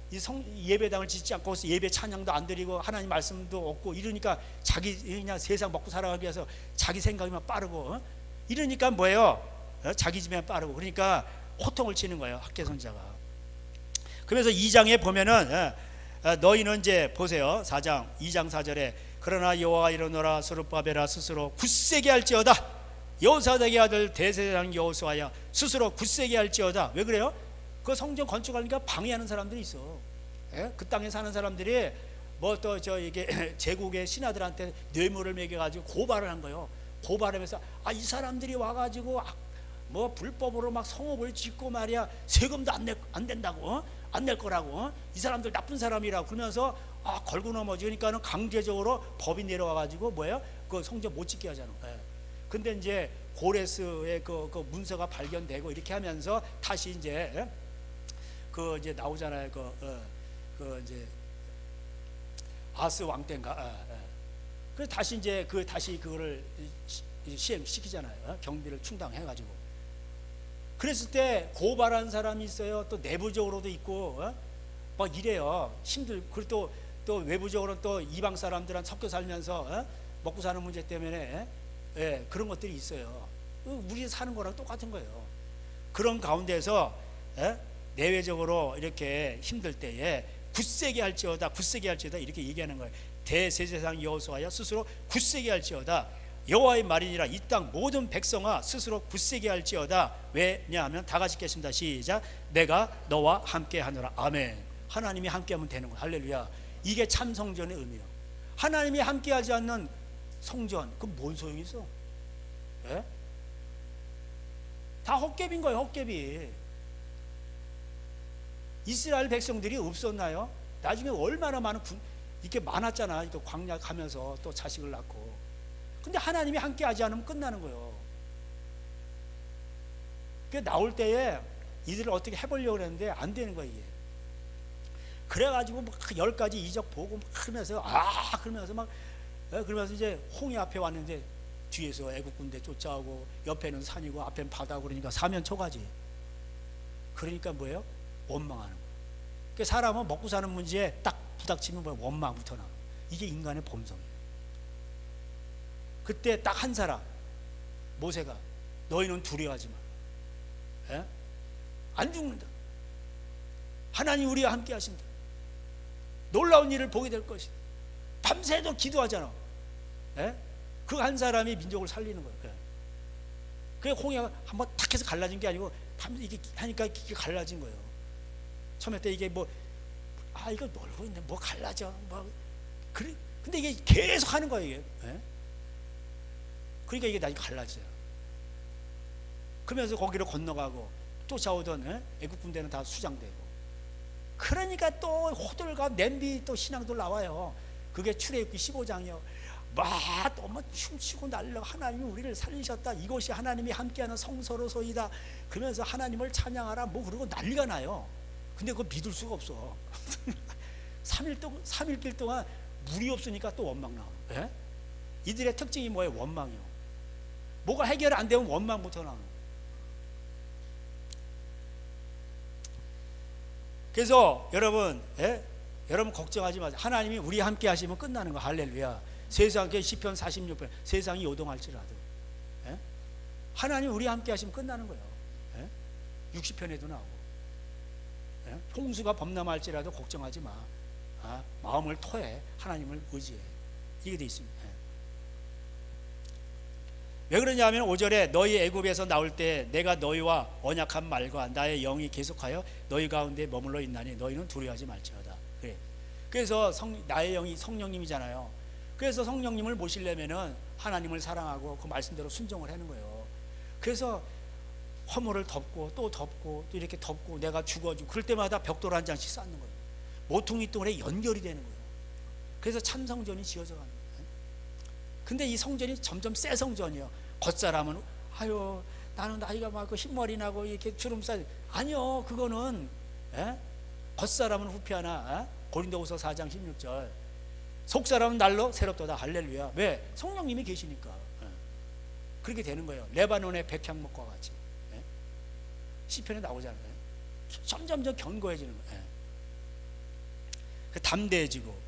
이 예배당을 짓지 않고 예배 찬양도 안 드리고 하나님 말씀도 없고 이러니까 자기 그냥 세상 먹고 살아가기 위해서 자기 생각이만 빠르고 이러니까 뭐예요? 자기 집에만 빠르고 그러니까 호통을 치는 거예요. 학개 선지자가. 그래서 2장에 보면은 너희는 이제 보세요. 4장 2장 4절에 그러나 여호와가 이르노라 스룹바벨아 스스로 굳세게 할지어다. 여호사닥의 아들 대제사장 여호수아야 스스로 굳세게 할지어다. 왜 그래요? 그 성전 건축하니까 방해하는 사람들이 있어. 그 땅에 사는 사람들이 뭐 또 이게 제국의 신하들한테 뇌물을 먹여가지고 고발을 한 거예요. 고발하면서 이 사람들이 와가지고 뭐 불법으로 막 성읍을 짓고 말이야 세금도 안 된다고 안 낼 거라고 이 사람들 나쁜 사람이라고 그러면서 걸고 넘어지. 그러니까는 강제적으로 법이 내려와가지고 뭐예요? 그 성전 못 짓게 하잖아. 근데 이제 고레스의 그 문서가 발견되고 이렇게 하면서 다시 이제 이제 나오잖아요. 이제 아스 왕 때인가. 그래서 다시 이제 다시 그거를 시행시키잖아요. 경비를 충당해가지고. 그랬을 때 고발한 사람이 있어요. 또 내부적으로도 있고 막 이래요. 그리고 또 외부적으로 또 이방 사람들한 섞여 살면서 먹고 사는 문제 때문에 그런 것들이 있어요. 우리 사는 거랑 똑같은 거예요. 그런 가운데서 내외적으로 이렇게 힘들 때에 굳세게 할지어다 이렇게 얘기하는 거예요. 대제사장 여호수아야 스스로 굳세게 할지어다. 여호와의 말이니라 이 땅 모든 백성아 스스로 굳세게 할지어다. 왜냐하면 다 같이 읽겠습니다. 시작. 내가 너와 함께 하노라. 아멘. 하나님이 함께하면 되는 거예요. 할렐루야. 이게 참 성전의 의미예요. 하나님이 함께하지 않는 성전 그건 뭔 소용이 있어? 다 헛개비인 거예요. 헛개비. 이스라엘 백성들이 없었나요? 나중에 얼마나 많은 이렇게 많았잖아. 이렇게 광야 가면서 또 자식을 낳고. 근데 하나님이 함께하지 않으면 끝나는 거예요. 그 나올 때에 이들을 어떻게 해보려고 했는데 안 되는 거예요. 이게. 그래가지고 막 10가지 이적 보고 막 그러면서 이제 홍해 앞에 왔는데 뒤에서 애국 군대 쫓아오고 옆에는 산이고 앞에는 바다고 그러니까 사면초가지. 그러니까 뭐예요? 원망하는 거예요. 그러니까 사람은 먹고 사는 문제에 딱 부닥치면 뭐예요? 원망부터 나와요. 이게 인간의 본성이에요. 그때 딱 한 사람 모세가 너희는 두려워하지 마. 안 죽는다. 하나님 우리와 함께 하신다. 놀라운 일을 보게 될 것이다. 밤새도록 기도하잖아. 그 한 사람이 민족을 살리는 거예요. 그게 홍해가 한번 탁 해서 갈라진 게 아니고 밤새 이게 하니까 이게 갈라진 거예요. 처음에 때 이게 이거 놀고 있네. 뭐 갈라져. 그래. 근데 이게 계속 하는 거예요. 이게. 그러니까 이게 나중에 갈라져요. 그러면서 거기를 건너가고 쫓아오던 애국 군대는 다 수장되고. 그러니까 또 호들갑 냄비 또 신앙들 나와요. 그게 출애굽기 15장이요. 막 춤추고 날려 하나님이 우리를 살리셨다. 이것이 하나님이 함께하는 성서로소이다. 그러면서 하나님을 찬양하라. 그러고 난리가 나요. 근데 그거 믿을 수가 없어. 3일길 동안 물이 없으니까 또 원망 나와요. 이들의 특징이 뭐예요? 원망이요. 뭐가 해결 안 되면 원망부터 나와요. 그래서 여러분 걱정하지 마세요. 하나님이 우리 함께 하시면 끝나는 거. 할렐루야. 세상에 시편 46편 세상이 요동할지라도 예? 하나님 우리 함께 하시면 끝나는 거예요. 예? 60편에도 나오고 예? 홍수가 범람할지라도 걱정하지 마. 마음을 토해 하나님을 의지해. 이게 돼 있습니다. 예. 왜 그러냐면 5절에 너희 애굽에서 나올 때 내가 너희와 언약한 말과 나의 영이 계속하여 너희 가운데 머물러 있나니 너희는 두려워하지 말지어다. 그래. 그래서 나의 영이 성령님이잖아요. 그래서 성령님을 모시려면은 하나님을 사랑하고 그 말씀대로 순종을 하는 거예요. 그래서 허물을 덮고 또 덮고 또 이렇게 덮고 내가 죽어지고 그럴 때마다 벽돌 한 장씩 쌓는 거예요. 모퉁이 돌에 연결이 되는 거예요. 그래서 참 성전이 지어져 가는 거예요. 근데 이 성전이 점점 새 성전이에요. 겉사람은 아유 나는 나이가 많고 흰머리 나고 이렇게 주름살 아니요 그거는 겉사람은 후피하나 고린도후서 4장 16절 속사람은 날로 새롭도다 할렐루야. 왜? 성령님이 계시니까 그렇게 되는 거예요. 레바논의 백향목과 같이 시편에 나오잖아요. 점점점 견고해지는 거예요. 담대해지고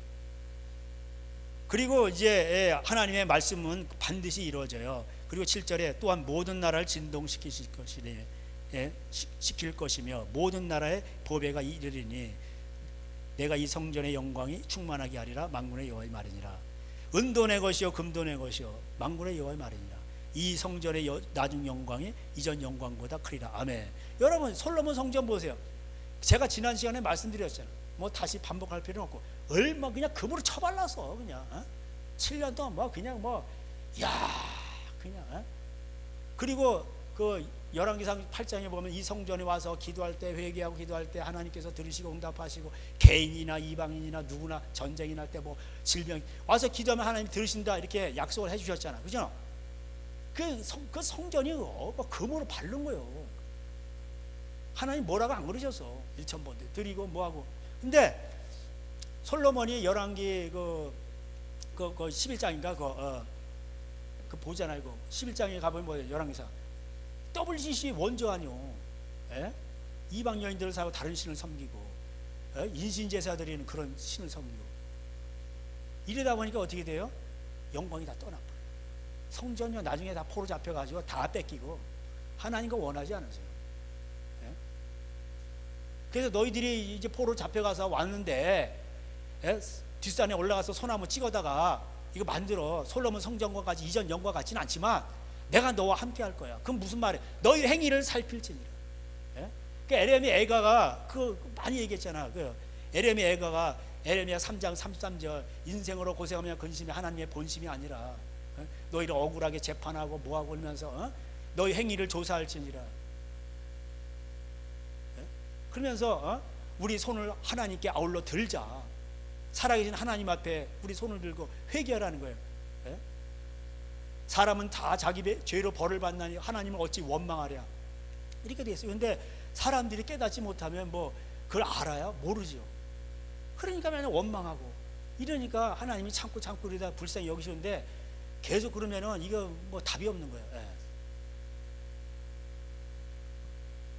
그리고 이제 하나님의 말씀은 반드시 이루어져요. 그리고 7절에 또한 모든 나라를 진동시키실 시킬 것이며 모든 나라의 보배가 이르리니 내가 이 성전의 영광이 충만하게 하리라. 만군의 여호와의 말이니라. 은도 내 것이요 금도 내 것이요 만군의 여호와의 말이니라. 이 성전의 나중 영광이 이전 영광보다 크리라. 아멘. 여러분 솔로몬 성전 보세요. 제가 지난 시간에 말씀드렸잖아요. 뭐 다시 반복할 필요는 없고 얼마 그냥 금으로 쳐발라서 그냥 7년 동안 뭐 그냥 뭐 야 그냥 그리고 그 열왕기상 8장에 보면 이 성전에 와서 기도할 때 회개하고 기도할 때 하나님께서 들으시고 응답하시고 개인이나 이방인이나 누구나 전쟁이 날 때 뭐 질병 와서 기도하면 하나님 들으신다 이렇게 약속을 해주셨잖아. 그죠? 그 성전이 뭐 금으로 바른 거예요. 하나님 뭐라고 안 그러셨어. 1,000번 드리고 뭐하고. 근데 솔로몬이 열왕기 그 11장인가 그 보잖아요. 그 11장에 가보면 뭐예요? 열왕기상 WCC 원조 아니요. 이방 여인들을 사고 다른 신을 섬기고 인신제사 드리는 그런 신을 섬기고 이러다 보니까 어떻게 돼요? 영광이 다 떠나버려요. 성전이 나중에 다 포로 잡혀가지고 다 뺏기고 하나님과 원하지 않으세요. 그래서 너희들이 이제 포로 잡혀가서 왔는데 뒷산에 올라가서 소나무 찍어다가 이거 만들어 솔로몬 성전과 같이 이전 영과 같지는 않지만 내가 너와 함께 할 거야. 그럼 무슨 말이야? 너희 행위를 살필지니라. 그 에레미 애가가 그 많이 얘기했잖아. 그 에레미 애가가 에레미야 3장 33절 인생으로 고생하며 근심이 하나님의 본심이 아니라 너희를 억울하게 재판하고 뭐하고 하면서 너희 행위를 조사할지니라. 그러면서 우리 손을 하나님께 아울러 들자. 살아계신 하나님 앞에 우리 손을 들고 회개하라는 거예요. 사람은 다 자기 죄로 벌을 받나니 하나님을 어찌 원망하랴. 이렇게 돼 있어요. 그런데 사람들이 깨닫지 못하면 뭐 그걸 알아야 모르죠. 그러니까 맨날 원망하고 이러니까 하나님이 참고 이러다 불쌍히 여기시는데 계속 그러면은 이거 뭐 답이 없는 거예요.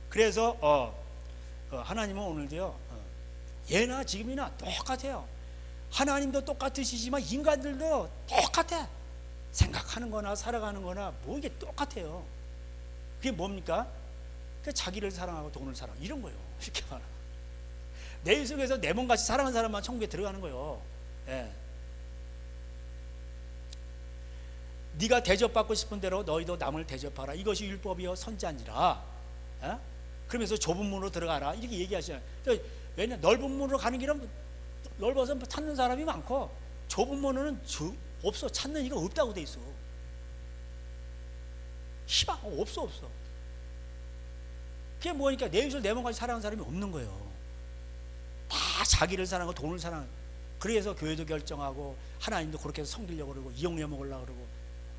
그래서 하나님은 오늘도요 예나 지금이나 똑같아요. 하나님도 똑같으시지만 인간들도 똑같아. 생각하는 거나 살아가는 거나 뭐 이게 똑같아요. 그게 뭡니까? 그 자기를 사랑하고 돈을 사랑 이런 거예요. 쉽게 말하면 내 속에서 내 몸같이 사랑하는 사람만 천국에 들어가는 거예요. 네가 대접받고 싶은 대로 너희도 남을 대접하라. 이것이 율법이요 선지자니라. 그러면서 좁은 문으로 들어가라 이렇게 얘기하시잖아요. 왜냐 넓은 문으로 가는 길은 넓어서 찾는 사람이 많고 좁은 문은 없어. 찾는 이가 없다고 돼 있어. 희망 없어. 그게 뭐니까 내 입술 내 몸까지 사랑하는 사람이 없는 거예요. 다 자기를 사랑하고 돈을 사랑하고 그래서 교회도 결정하고 하나님도 그렇게 해서 섬기려고 그러고 이용해 먹으려고 그러고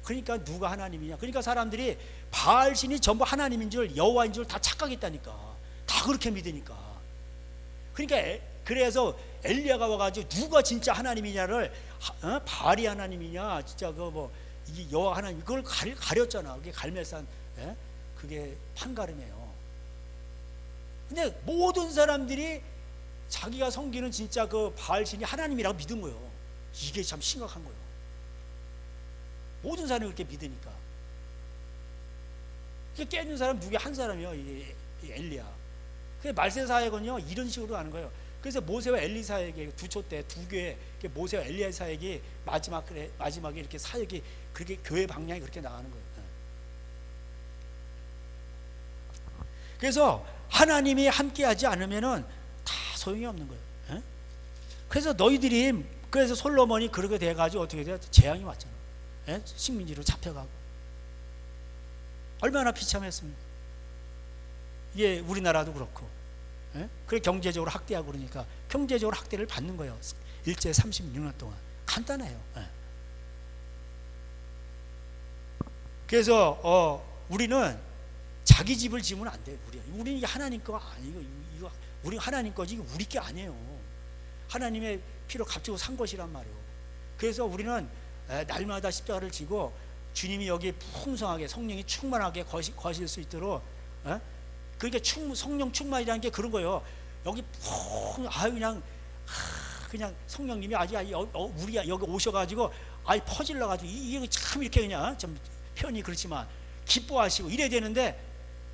그러니까 누가 하나님이냐. 그러니까 사람들이 바알신이 전부 하나님인 줄 여호와인 줄 다 착각했다니까. 다 그렇게 믿으니까. 그러니까 그래서 엘리야가 와가지고 누가 진짜 하나님이냐를 바알이 하나님이냐 진짜 그 뭐 이게 여호와 하나님 그걸 가렸잖아. 그게 갈멜산 그게 판가름이에요. 근데 모든 사람들이 자기가 섬기는 진짜 그 바알신이 하나님이라고 믿은 거예요. 이게 참 심각한 거예요. 모든 사람이 그렇게 믿으니까. 이게 깨는 사람 누구야? 한 사람이요. 이 엘리야. 그 말세 사역은요 이런 식으로 하는 거예요. 그래서 모세와 엘리 사역이 두초 때 두 교회, 모세와 엘리야 사역이 마지막에 이렇게 사역이 그렇게 교회 방향이 그렇게 나가는 거예요. 그래서 하나님이 함께하지 않으면은 다 소용이 없는 거예요. 그래서 너희들이, 그래서 솔로몬이 그렇게 돼가지고 어떻게 돼요? 재앙이 왔잖아. 식민지로 잡혀가고 얼마나 비참했습니까? 이게 우리나라도 그렇고, 그래 경제적으로 학대하고 그러니까 경제적으로 학대를 받는 거예요. 일제 36년 동안. 간단해요. 그래서 우리는 자기 집을 지으면 안 돼요. 우리는 이게 하나님 거 아니고, 이거 우리 하나님 거지 이게 우리 게 아니에요. 하나님의 피로 값주고 산 것이란 말이에요. 그래서 우리는 날마다 십자가를 지고 주님이 여기 풍성하게 성령이 충만하게 거실 수 있도록, 그러니까 성령 충만이라는 게 그런 거예요. 여기 그냥 성령님이 아주 우리 여기 오셔가지고 퍼질러가지고 이게 참 이렇게 그냥 좀 표현이 그렇지만 기뻐하시고 이래야 되는데,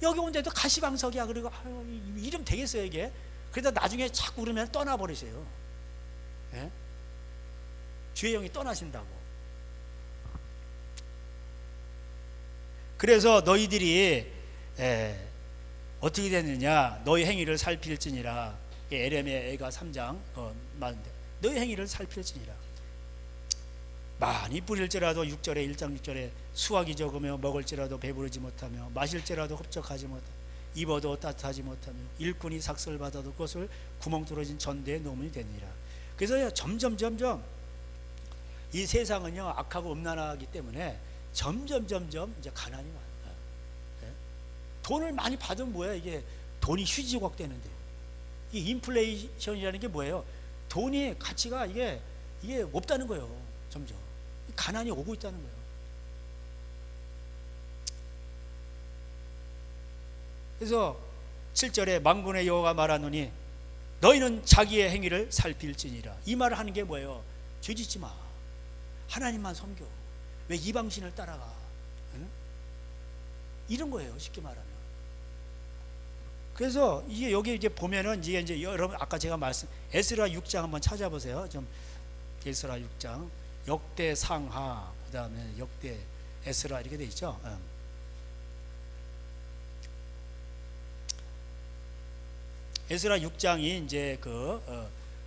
여기 온데도 가시방석이야. 그리고 이름 되겠어요 이게? 그러다 나중에 자꾸 그러면 떠나버리세요. 주의 영이 떠나신다고. 그래서 너희들이 어떻게 됐느냐? 너희 행위를 살필지니라. 에레미야 3장 말인데, 너희 행위를 살필지니라. 많이 뿌릴지라도 6절에 1장 6절에 수확이 적으며 먹을지라도 배부르지 못하며 마실지라도 흡족하지 못하며 입어도 따뜻하지 못하며 일꾼이 삭슬 받아도 그것을 구멍 뚫어진 전대에 놓으면 되니라. 그래서 점점 이 세상은요 악하고 음란하기 때문에 점점 이제 가난이 많아요. 돈을 많이 받으면 뭐야? 이게 돈이 휴지조각 되는데, 이 인플레이션이라는 게 뭐예요? 돈이 가치가 이게 없다는 거예요. 점점 가난이 오고 있다는 거예요. 그래서 7절에 만군의 여호와가 말하노니 너희는 자기의 행위를 살필지니라. 이 말을 하는 게 뭐예요? 죄짓지 마. 하나님만 섬겨. 왜 이방신을 따라가? 이런 거예요, 쉽게 말하면. 그래서 이게 여기 이제 보면은 이제 여러분 아까 제가 에스라 6장 한번 찾아보세요. 좀 에스라 6장 역대 상하, 그다음에 역대 에스라 이렇게 돼 있죠. 에스라 6장이 이제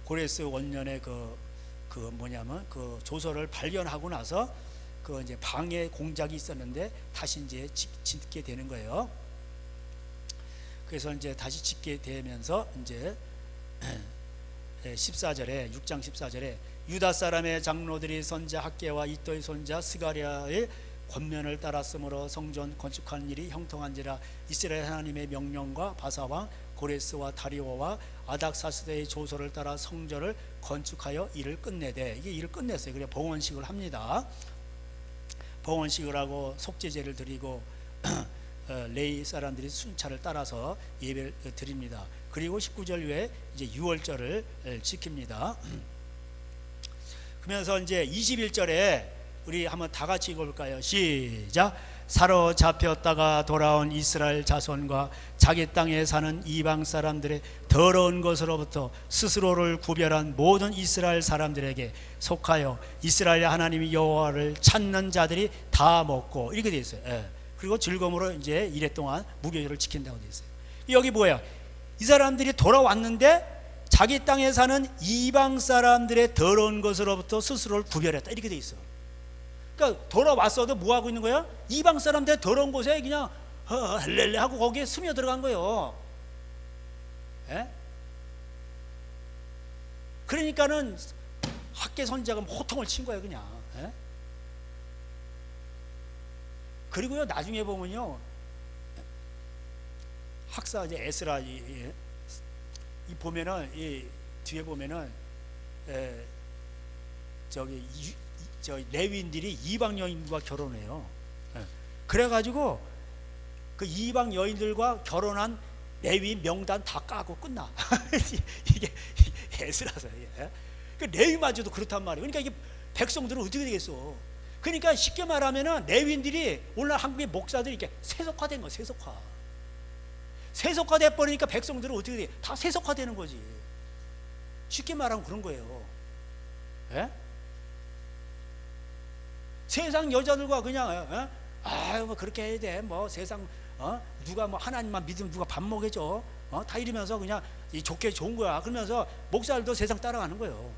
고레스 원년에 뭐냐면 그 조서를 발견하고 나서 이제 방해 공작이 있었는데 다시 이제 짓게 되는 거예요. 그래서 이제 다시 짓게 되면서 이제 14절에 6장 14절에 유다 사람의 장로들이 선자 학개와 이또의 손자 스가랴의 권면을 따랐으므로 성전 건축하는 일이 형통한지라. 이스라엘 하나님의 명령과 바사왕 고레스와 다리오와 아닥사스다의 조서를 따라 성전을 건축하여 일을 끝내되, 이게 일을 끝냈어요. 그래 봉헌식을 합니다. 봉헌식을 하고 속죄제를 드리고 레이 사람들이 순찰을 따라서 예배를 드립니다. 그리고 19절 후에 이제 6월절을 지킵니다. 그러면서 이제 21절에 우리 한번 다 같이 읽어볼까요? 시작. 사로잡혔다가 돌아온 이스라엘 자손과 자기 땅에 사는 이방 사람들의 더러운 것으로부터 스스로를 구별한 모든 이스라엘 사람들에게 속하여 이스라엘 하나님 여호와를 찾는 자들이 다 먹고, 이렇게 돼 있어요. 그리고 즐거움으로 이제 이래 동안 무교절을 지킨다고 돼 있어요. 여기 뭐야? 이 사람들이 돌아왔는데 자기 땅에 사는 이방 사람들의 더러운 것으로부터 스스로를 구별했다, 이렇게 돼 있어. 그러니까 돌아왔어도 뭐 하고 있는 거야? 이방 사람들의 더러운 곳에 그냥 렐레 하고 거기에 스며 들어간 거예요. 그러니까는 학계 선지자가 호통을 친 거예요, 그냥. 그리고요 나중에 보면요 학사 이제 에스라 이 보면은 이 뒤에 보면은 저 레위인들이 이방 여인과 결혼해요. 그래가지고 그 이방 여인들과 결혼한 레위 명단 다 까고 끝나. 이게 에스라서. 그 레위마저도 그렇단 말이에요. 그러니까 이게 백성들은 어떻게 되겠어? 그러니까 쉽게 말하면은 레위인들이 오늘 한국의 목사들이 이렇게 세속화된 거, 세속화돼 버리니까 백성들은 어떻게 돼? 다 세속화되는 거지. 쉽게 말하면 그런 거예요. 예? 세상 여자들과 그냥 아유 뭐 그렇게 해야 돼. 뭐 세상 누가 뭐 하나님만 믿으면 누가 밥 먹여줘. 다 이러면서 그냥 좋게 좋은 거야. 그러면서 목사들도 세상 따라가는 거예요.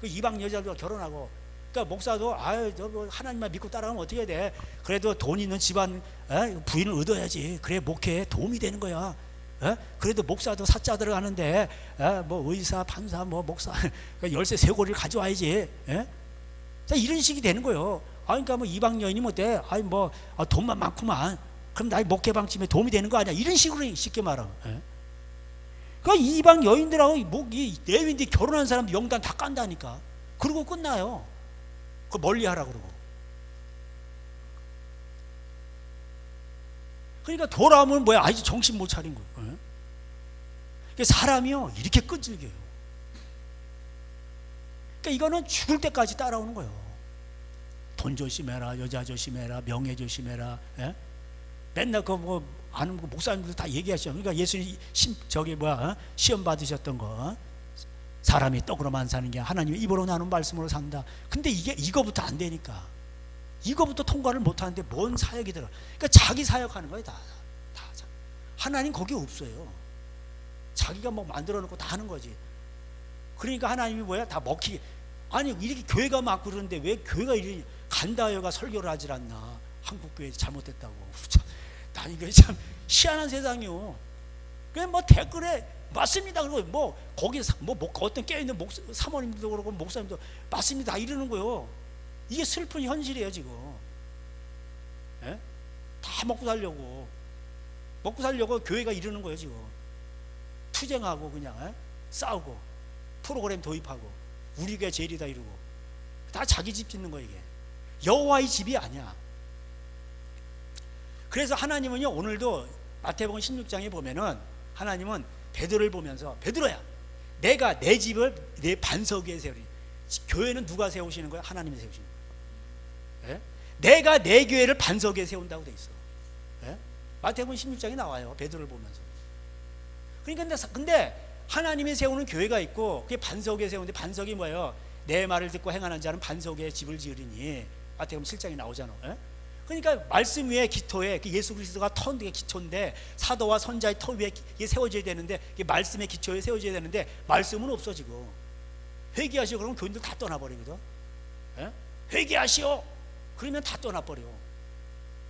그 이방 여자들과 결혼하고. 그러니까 목사도 아유 저 뭐 하나님만 믿고 따라가면 어떻게 해야 돼? 그래도 돈 있는 집안 부인을 얻어야지. 그래 목회에 도움이 되는 거야. 그래도 목사도 사자 들어가는데 뭐 의사, 판사, 뭐 목사 열쇠 쇄골을 가져와야지. 자, 이런 식이 되는 거예요. 그러니까 뭐 이방 여인이 뭐 어때? 아니 뭐 돈만 많구만. 그럼 나의 목회 방침에 도움이 되는 거 아니야? 이런 식으로 쉽게 말하면. 그러니까 이방 여인들하고 이 레위인들이 결혼한 사람들 영단 다 깐다니까. 그러고 끝나요. 그 멀리 하라 그러고. 그러니까 돌아오면 뭐야? 아직 정신 못 차린 거예요. 그러니까 사람이요 이렇게 끈질겨요. 그러니까 이거는 죽을 때까지 따라오는 거예요. 돈 조심해라, 여자 조심해라, 명예 조심해라. 맨날 그 뭐 아는 거 목사님들 다 얘기하시죠. 그러니까 예수님 시험 받으셨던 거. 사람이 떡으로만 사는 게 하나님의 입으로 나눈 말씀으로 산다. 근데 이거부터 안 되니까. 이거부터 통과를 못 하는데 뭔 사역이 들어. 그러니까 자기 사역하는 거예요, 다. 하나님 거기 없어요. 자기가 뭐 만들어 놓고 다 하는 거지. 그러니까 하나님이 뭐야? 다 먹히게. 아니 이렇게 교회가 많고 그러는데 왜 교회가 이렇게 간다여가 설교를 하질 않나. 한국 교회 잘못됐다고. 난 이거 참 희한한 세상이요. 그냥 뭐 댓글에 맞습니다 그러고 뭐 거기 뭐 어떤 깨어있는 사모님도 그러고 목사님도 맞습니다 이러는 거예요. 이게 슬픈 현실이에요 지금. 다 먹고 살려고 교회가 이러는 거예요 지금. 투쟁하고 그냥 싸우고 프로그램 도입하고 우리 교회 제일이다 이러고 다 자기 집 짓는 거예요. 이게 여호와의 집이 아니야. 그래서 하나님은요 오늘도 마태복음 16장에 보면은 하나님은 베드로를 보면서 베드로야 내가 내 집을 내 반석 위에 세우리. 교회는 누가 세우시는 거야? 하나님이 세우시는 거야. 내가 내 교회를 반석 위에 세운다고 돼 있어. 마태복음 16장에 나와요. 베드로를 보면서. 그러니까 근데 하나님이 세우는 교회가 있고 그게 반석 위에 세우는데 반석이 뭐예요? 내 말을 듣고 행하는 자는 반석 위에 집을 지으리니. 마태복음 7장에 나오잖아. 그러니까 말씀 위에 기초에 예수 그리스도가 터 위에 기초인데 사도와 선자의 터 위에 세워져야 되는데 말씀의 기초에 세워져야 되는데 말씀은 없어 지금. 회개하시오 그러면 교인들 다 떠나버리거든. 회개하시오 그러면 다 떠나버려.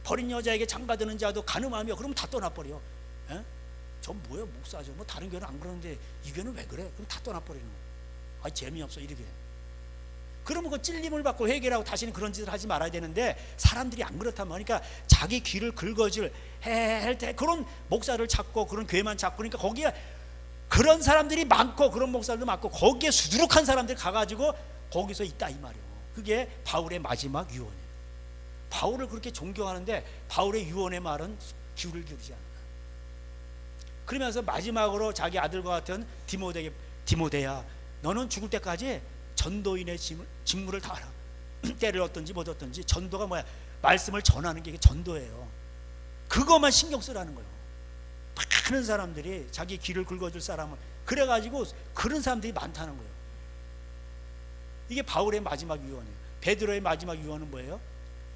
버린 여자에게 장가드는 자도 간음하며 그러면 다 떠나버려. 저 뭐야 목사죠 뭐 다른 교회는 안 그러는데 이 교회는 왜 그래? 그럼 다 떠나버리는 거야. 재미없어 이렇게. 그러면 그 찔림을 받고 회개하고 다시는 그런 짓을 하지 말아야 되는데 사람들이 안 그렇단 말이야. 그러니까 자기 귀를 긁어줄 할 때 그런 목사를 찾고 그런 교회만 찾고 그러니까 거기에 그런 사람들이 많고 그런 목사들도 많고 거기에 수두룩한 사람들이 가가지고 거기서 있다 이 말이에요. 그게 바울의 마지막 유언이에요. 바울을 그렇게 존경하는데 바울의 유언의 말은 귀를 기울이지 않는다. 그러면서 마지막으로 자기 아들과 같은 디모데에게 디모데야 너는 죽을 때까지 전도인의 직무를 다하라. 때를 얻든지 못 얻든지 전도가 뭐야? 말씀을 전하는 게 전도예요. 그것만 신경 쓰라는 거예요. 많은 사람들이 자기 귀를 긁어줄 사람을 그래가지고 그런 사람들이 많다는 거예요. 이게 바울의 마지막 유언이에요. 베드로의 마지막 유언은 뭐예요?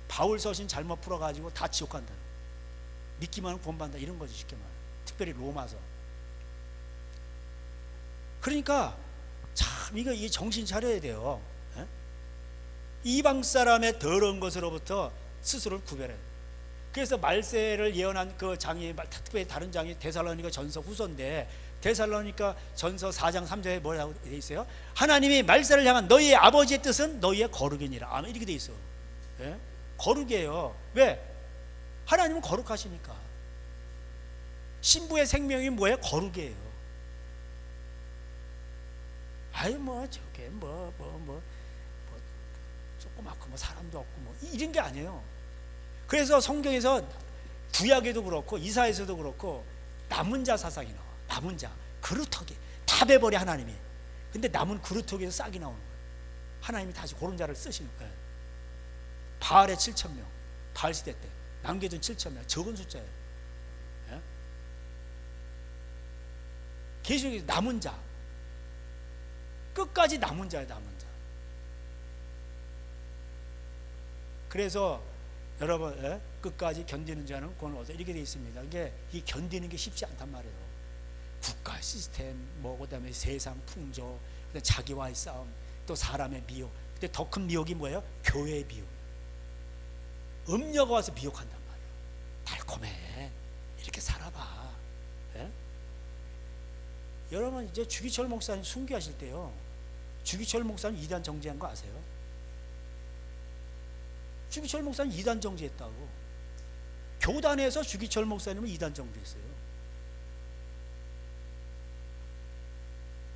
바울 서신 잘못 풀어가지고 다 지옥 간다. 믿기만 하면 구원받는다 이런 거지 쉽게 말해. 특별히 로마서. 그러니까 참 이거 이 정신 차려야 돼요. 이방 사람의 더러운 것으로부터 스스로를 구별해야 돼요. 그래서 말세를 예언한 그 장이 특별히 다른 장이 데살로니가 전서 후서인데 데살로니가 전서 4장 3절에 뭐라고 돼 있어요? 하나님이 말세를 향한 너희의 아버지의 뜻은 너희의 거룩이니라. 아마 이렇게 돼 있어. 거룩이에요. 왜? 하나님은 거룩하시니까. 신부의 생명이 뭐예요? 거룩이에요. 아유 뭐 저게 뭐 조그맣고 뭐 사람도 없고 뭐 이런 게 아니에요. 그래서 성경에서 구약에도 그렇고 이사야에서도 그렇고 남은 자 사상이 나와. 남은 자 그루터기 다 베버려 하나님이. 근데 남은 그루터기에서 싹이 나오는 거예요. 하나님이 다시 고른 자를 쓰시는 거예요. 바알에 7천 명, 바알 시대 때 남겨둔 7천 명, 적은 숫자예요. 예? 계속 남은 자, 끝까지 남은 자예요, 남은 자. 그래서 여러분, 예? 끝까지 견디는 자는 구원을 얻어, 이렇게 되어 있습니다. 이게 이 견디는 게 쉽지 않단 말이에요. 국가 시스템, 뭐 그다음에 세상 풍조, 자기와의 싸움, 또 사람의 미혹. 근데 더 큰 미혹이 뭐예요? 교회의 미혹. 음녀가 와서 미혹한단 말이에요. 달콤해, 이렇게 살아봐. 예? 여러분, 이제 주기철 목사님 순교하실 때요, 주기철 목사님 이단 정지한 거 아세요? 주기철 목사님 이단 정지했다고. 교단에서 주기철 목사님은 이단 정지했어요.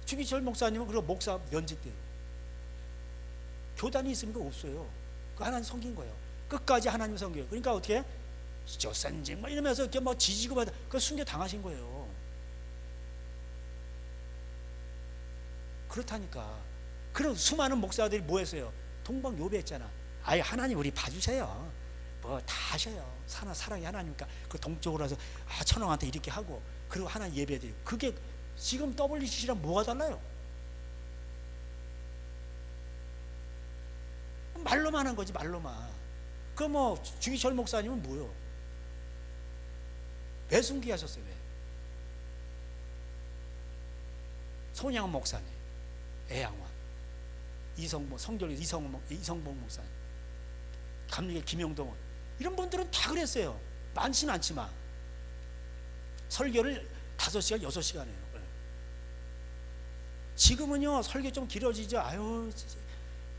주기철 목사님은 그리고 목사 면직돼요. 교단이 있으니까 없어요. 그 하나님 섬긴 거예요. 끝까지 하나님 섬겨요. 그러니까 어떻게? 저 선징 뭐 이러면서 이렇게 막 지지고 받아, 그 순교 당하신 거예요. 그렇다니까. 그런 수많은 목사들이 뭐 했어요? 동방요배했잖아. 아예 하나님 우리 봐주세요. 뭐 다 하셔요. 사랑이 하나님이니까 그 동쪽으로 와서 천왕한테 이렇게 하고, 그리고 하나님 예배드리고. 그게 지금 WCC랑 뭐가 달라요? 말로만 한 거지, 말로만. 그 뭐 주기철 목사님은 뭐요? 왜 순교하셨어요? 왜? 손양원 목사님, 애양원, 이성봉, 성결 이성봉 목사님, 감리교 김영동은, 이런 분들은 다 그랬어요. 많지는 않지만 설교를 5시간 6시간 해요. 지금은요 설교 좀 길어지죠. 아유,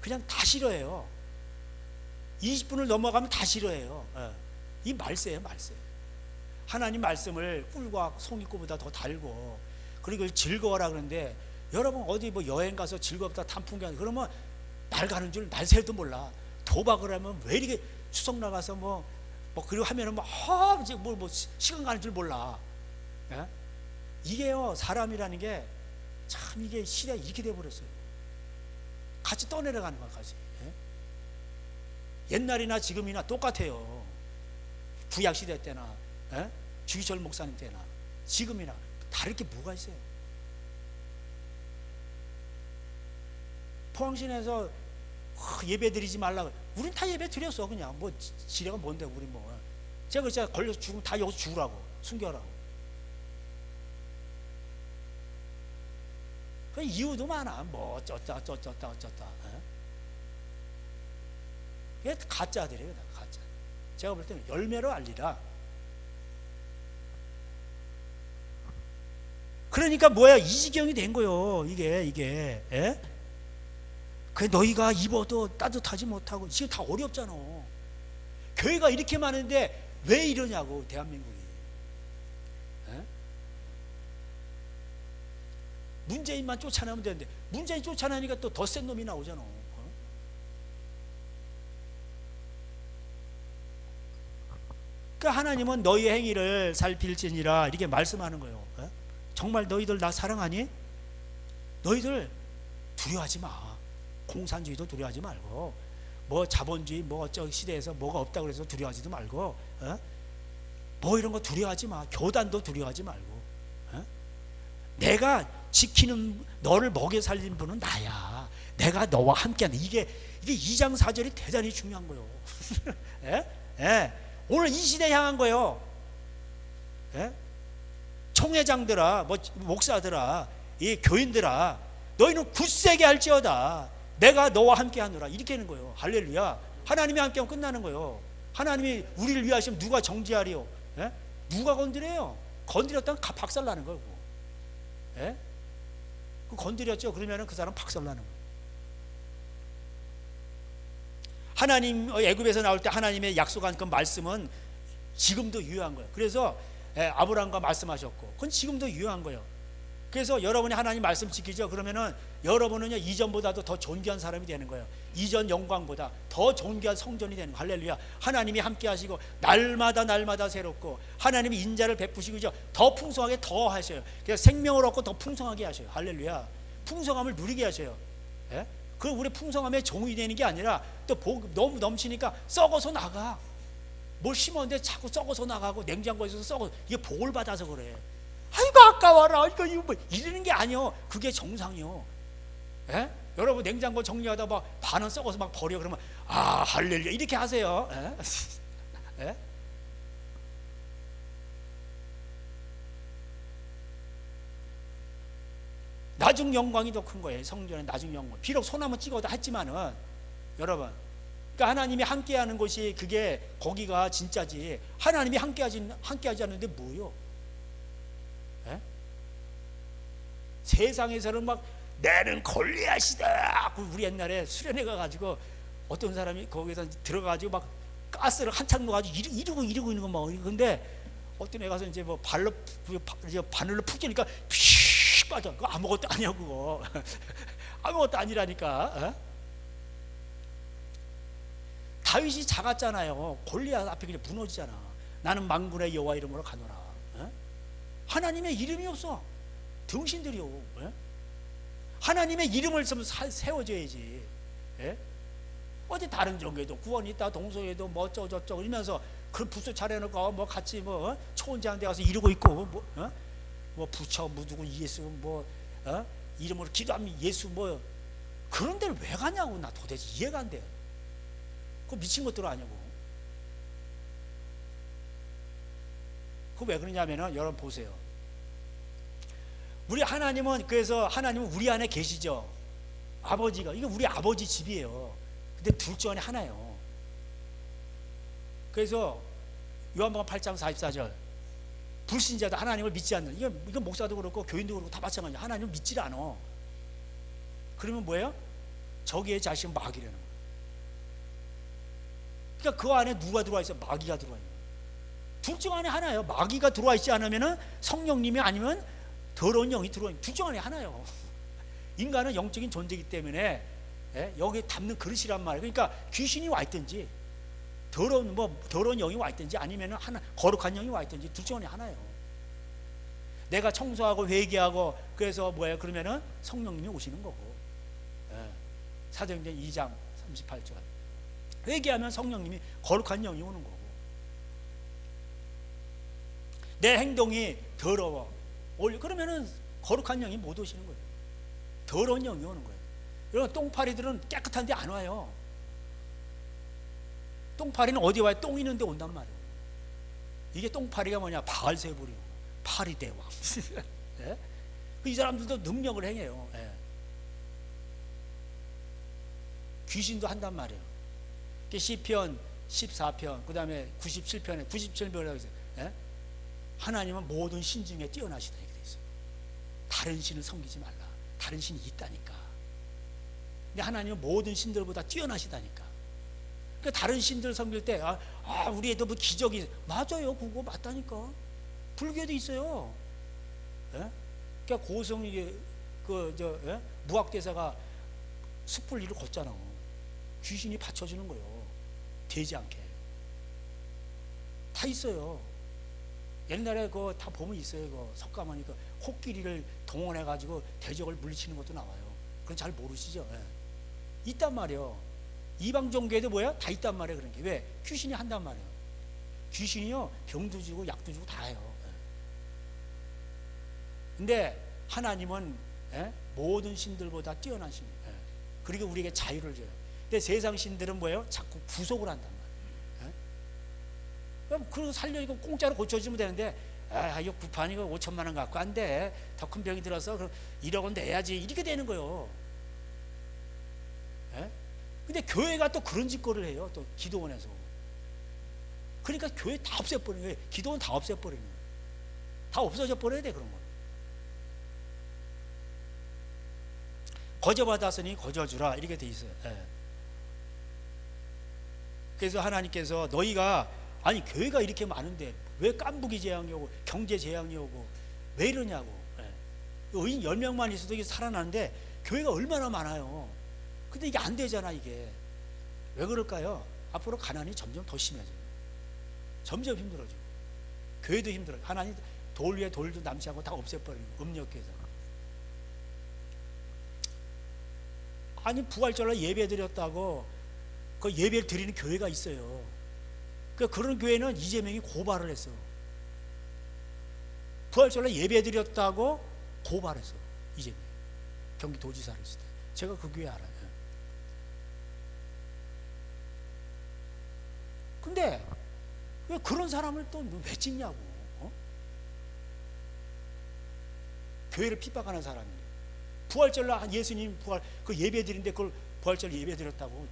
그냥 다 싫어해요. 20분을 넘어가면 다 싫어해요. 이 말세예요, 말세. 하나님 말씀을 꿀과 송이꿀보다 더 달고, 그리고 즐거워라 그러는데, 여러분 어디 뭐 여행 가서 즐겁다 단풍 가는, 그러면 날 가는 줄 날 새도 몰라. 도박을 하면 왜 이렇게 추석 나가서 뭐 그리고 하면은 이제 뭐 시간 가는 줄 몰라. 예? 이게요, 사람이라는 게 참, 이게 시대가 이렇게 돼버렸어요. 같이 떠내려가는 거야, 같이. 예? 옛날이나 지금이나 똑같아요. 구약 시대 때나, 예? 주기철 목사님 때나 지금이나 다를 게 뭐가 있어요? 포항신에서 예배 드리지 말라고. 우린 다 예배 드렸어. 그냥 뭐 지뢰가 뭔데, 우리 뭐. 제가 진짜 걸려서 죽으면 다 여기서 죽으라고, 숨겨라고. 그 이유도 많아. 뭐 어쩌다. 이게 가짜들이에요, 가짜. 제가 볼 때는 열매로 알리라. 그러니까 뭐야, 이 지경이 된 거요. 이게. 예? 그 너희가 입어도 따뜻하지 못하고, 지금 다 어렵잖아. 교회가 이렇게 많은데 왜 이러냐고, 대한민국이. 예? 문재인만 쫓아내면 되는데, 문재인 쫓아내니까 또 더 센 놈이 나오잖아. 그 하나님은 너희 행위를 살필지니라, 이렇게 말씀하는 거예요. 예? 정말 너희들 나 사랑하니? 너희들 두려워하지 마. 공산주의도 두려워하지 말고, 뭐 자본주의 뭐 저 시대에서 뭐가 없다고 그래서 두려워하지도 말고, 뭐 이런 거 두려워하지 마. 교단도 두려워하지 말고, 내가 지키는, 너를 먹여 살린 분은 나야. 내가 너와 함께한다. 이게 2장 4절이 대단히 중요한 거예요. 예? 예. 오늘 이 시대에 향한 거예요. 예? 총회장들아, 뭐 목사들아, 이 교인들아, 너희는 굳세게 할지어다. 내가 너와 함께 하노라. 이렇게 하는 거예요. 할렐루야. 하나님이 함께하면 끝나는 거예요. 하나님이 우리를 위하시면 누가 정지하리요? 예? 누가 건드려요? 건드렸다면 박살나는 거예요. 예? 그 건드렸죠? 그러면 그 사람 박살나는 거예요. 하나님 애굽에서 나올 때 하나님의 약속한 그 말씀은 지금도 유효한 거예요. 그래서 아브라함과 말씀하셨고, 그건 지금도 유효한 거예요. 그래서 여러분이 하나님 말씀 지키죠. 그러면은 여러분은요, 이전보다도 더 존귀한 사람이 되는 거예요. 이전 영광보다 더 존귀한 성전이 되는 거예요. 할렐루야. 하나님이 함께 하시고 날마다 새롭고, 하나님이 인자를 베푸시고 더 풍성하게 더 하셔요. 그래서 생명을 얻고 더 풍성하게 하셔요. 할렐루야. 풍성함을 누리게 하셔요. 예? 그 우리 풍성함의 종이 되는 게 아니라 또 복 너무 넘치니까 썩어서 나가. 뭘 심었는데 자꾸 썩어서 나가고 냉장고에서 썩어. 이게 복을 받아서 그래. 아이고 아까워라. 이거 뭐 이러는 게 아니요. 그게 정상이요. 예? 여러분 냉장고 정리하다 막 반은 썩어서 막 버려 그러면 아 할렐루야 이렇게 하세요. 예? 예? 나중 영광이 더 큰 거예요. 성전의 나중 영광. 비록 소나무 찍어도 했지만은 여러분, 그러니까 하나님이 함께하는 곳이 그게 거기가 진짜지. 하나님이 함께하지 않는데 뭐요? 예? 세상에서는 막 나는 골리앗이다. 우리 옛날에 수련회 가가지고 어떤 사람이 거기서 들어가지고 막 가스를 한창 넣어가지고 이러고 있는 거 막. 근데 어떤 애 가서 이제 뭐 바늘로 푹 찌니까 피 빠져. 그거 아무것도 아니야 그거. 아무것도 아니라니까. 어? 다윗이 작았잖아요. 골리앗 앞에 그냥 무너지잖아. 나는 만군의 여호와 이름으로 가노라. 어? 하나님의 이름이 없어. 등신들이요. 어? 하나님의 이름을 좀 세워줘야지. 예? 어디 다른 종교에도 구원이 있다, 동성애도 뭐 어쩌고저쩌고 이러면서 그 부스 차려놓고 뭐 같이 뭐 초원장 데 가서 이러고 있고 뭐 부처 누구 예수 뭐 이름으로 기도하면 예수 뭐 그런 데를 왜 가냐고. 나 도대체 이해가 안 돼. 그거 미친 것들 아니고. 그거 왜 그러냐면은 여러분 보세요. 우리 하나님은 그래서 하나님은 우리 안에 계시죠. 아버지가 이게 우리 아버지 집이에요. 근데 둘 중 안에 하나예요. 그래서 요한복음 8장 44절 불신자도 하나님을 믿지 않는 이건 목사도 그렇고 교인도 그렇고 다 마찬가지야. 하나님을 믿질 않아. 그러면 뭐예요? 저기의 자식은 마귀라는 거예요. 그러니까 그 안에 누가 들어와 있어? 마귀가 들어와 있는 거예요. 둘 중 안에 하나예요. 마귀가 들어와 있지 않으면은 성령님이 아니면 더러운 영이 들어와 있는 둘 중 안에 하나예요. 인간은 영적인 존재이기 때문에 여기 담는 그릇이란 말이에요. 그러니까 귀신이 와 있든지 더러운 영이 와 있든지 아니면 하나 거룩한 영이 와 있든지 둘 중 안에 하나예요. 내가 청소하고 회개하고 그래서 뭐예요? 그러면은 성령님이 오시는 거고. 사도행전 2장 38절 회개하면 성령님이 거룩한 영이 오는 거고. 내 행동이 더러워 그러면은 거룩한 영이 못 오시는 거예요. 더러운 영이 오는 거예요. 여러분 똥파리들은 깨끗한데 안 와요. 똥파리는 어디 와요? 똥 있는데 온단 말이에요. 이게 똥파리가 뭐냐? 바알세불이고 파리대왕. 예? 이 사람들도 능력을 행해요. 예. 귀신도 한단 말이에요. 시편 14편 그 다음에 97편에 97편이라고 해서 하나님은 모든 신 중에 뛰어나시다 이렇게 돼 있어요. 다른 신을 섬기지 말라. 다른 신이 있다니까. 근데 하나님은 모든 신들보다 뛰어나시다니까. 그러니까 다른 신들 섬길 때 우리 애도 뭐 기적이 맞아요. 그거 맞다니까. 불교에도 있어요. 그러니까 고성이 무학대사가 숯불 위를 걷잖아. 귀신이 받쳐주는 거예요. 되지 않게. 다 있어요. 옛날에 그거 다 보면 있어요. 그 석가모니 그 코끼리를 동원해 가지고 대적을 물리치는 것도 나와요. 그건 잘 모르시죠? 예. 있단 말이에요. 이방 종교에도 뭐야? 다 있단 말이에요. 그런 게 왜? 귀신이 한단 말이에요. 귀신이요 병도 주고 약도 주고 다 해요. 예. 근데 하나님은 모든 신들보다 뛰어난 신. 예. 그리고 우리에게 자유를 줘요. 근데 세상 신들은 뭐예요? 자꾸 구속을 한단 말이에요. 그럼 그거 살려 이거 공짜로 고쳐주면 되는데 이거 구판 이거 5천만 원 갖고 안 돼. 더 큰 병이 들어서 그럼 1억 원 내야지 이렇게 되는 거예요. 근데 교회가 또 그런 짓거리를 해요. 또 기도원에서. 그러니까 교회 다 없애버리는 거예요. 기도원 다 없애버리는 거예요. 다 없어져 버려야 돼 그런 거. 거저받았으니 거저주라 이렇게 돼 있어요. 그래서 하나님께서 너희가 아니 교회가 이렇게 많은데 왜 깐부기 재앙이 오고 경제 재앙이 오고 왜 이러냐고. 의인 10명만 있어도 이게 살아나는데 교회가 얼마나 많아요. 근데 이게 안 되잖아. 이게 왜 그럴까요? 앞으로 가난이 점점 더 심해져요. 점점 힘들어져. 교회도 힘들어요. 하나님 돌 위에 돌도 남지 않고 다 없애버리는 음력교회에서. 아니 부활절날 예배 드렸다고 그 예배를 드리는 교회가 있어요. 그런 교회는 이재명이 고발을 했어. 부활절날 예배 드렸다고 고발했어. 이재명 경기도지사를 했을 때. 제가 그 교회 알아요. 근데 왜 그런 사람을 또 왜 찍냐고. 교회를 핍박하는 사람인데 부활절날 예수님 부활 그 예배 드린데 그걸 부활절 예배 드렸다고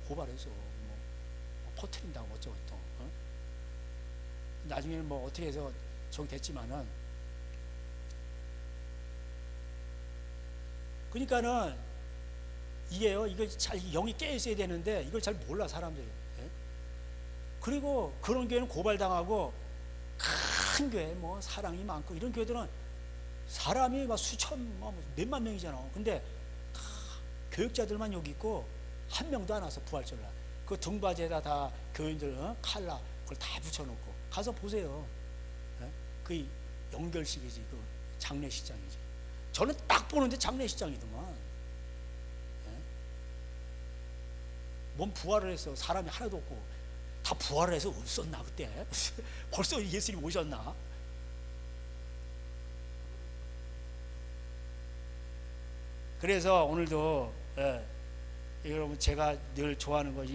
고발해서 뭐 퍼뜨린다고 어쩌고 또 나중에는 뭐 어떻게 해서 저기 됐지만은 그러니까는 이게요 이거 잘 영이 깨 있어야 되는데 이걸 잘 몰라 사람들이. 그리고 그런 교회는 고발당하고 큰 교회 뭐 사랑이 많고 이런 교회들은 사람이 막 수천 몇만 명이잖아. 근데 다 교육자들만 여기 있고 한 명도 안 와서 부활절날 그 등받이에다 다 교인들 칼라 그걸 다 붙여놓고 가서 보세요. 그 연결식이지 그 장례식장이지. 저는 딱 보는데 장례식장이더만. 뭔 부활을 해서 사람이 하나도 없고 다 부활을 해서 없었나 그때? 벌써 예수님 오셨나? 그래서 오늘도 여러분 제가 늘 좋아하는 거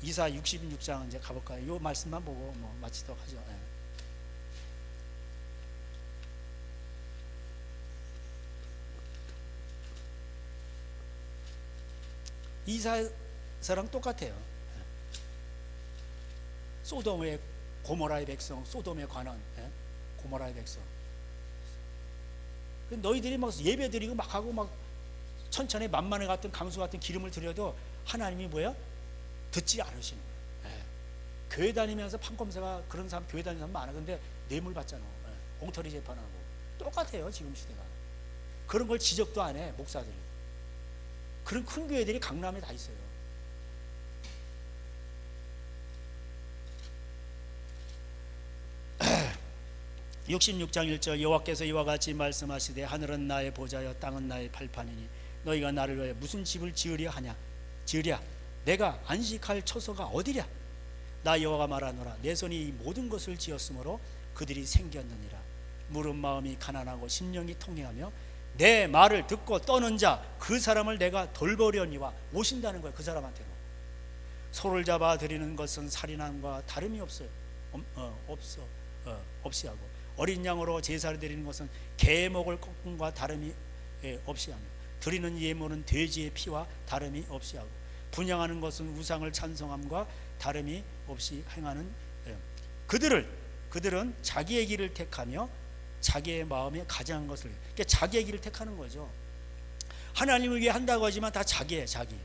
이사 66장 이제 가볼까요? 이 말씀만 보고 뭐 마치도록 하죠. 이사서랑 똑같아요. 소돔의 고모라의 백성, 소돔에 관한 고모라의 백성. 너희들이 막 예배 드리고 막 하고 막 천천히 만만해 같은 강수 같은 기름을 드려도 하나님이 뭐야? 듣지 않으시는 거예요. 교회 다니면서 판검사가 그런 사람 교회 다니는 사람 많아. 근데 뇌물 받잖아. 엉터리 재판하고 똑같아요 지금 시대가. 그런 걸 지적도 안 해 목사들이. 그런 큰 교회들이 강남에 다 있어요. (66장 1절) 여호와께서 이와 같이 말씀하시되 하늘은 나의 보좌여 땅은 나의 팔판이니 너희가 나를 위해 무슨 집을 지으려 내가 안식할 처소가 어디랴. 나 여호와가 말하노라 내 손이 이 모든 것을 지었으므로 그들이 생겼느니라. 무릇 마음이 가난하고 심령이 통회하며 내 말을 듣고 떠는 자 그 사람을 내가 돌보려니와 오신다는 거예요. 그 사람한테로 소를 잡아 드리는 것은 살인함과 다름이 없어요. 없이 하고 어린 양으로 제사를 드리는 것은 개목을 꺾음과 다름이 없이 하며 드리는 예물은 돼지의 피와 다름이 없이 하고 분향하는 것은 우상을 찬송함과 다름이 없이 행하는 그들은 자기의 길을 택하며 자기의 마음에 가장한 것을 그러니까 자기의 길을 택하는 거죠. 하나님을 위해 한다고 하지만 다 자기예요. 자기.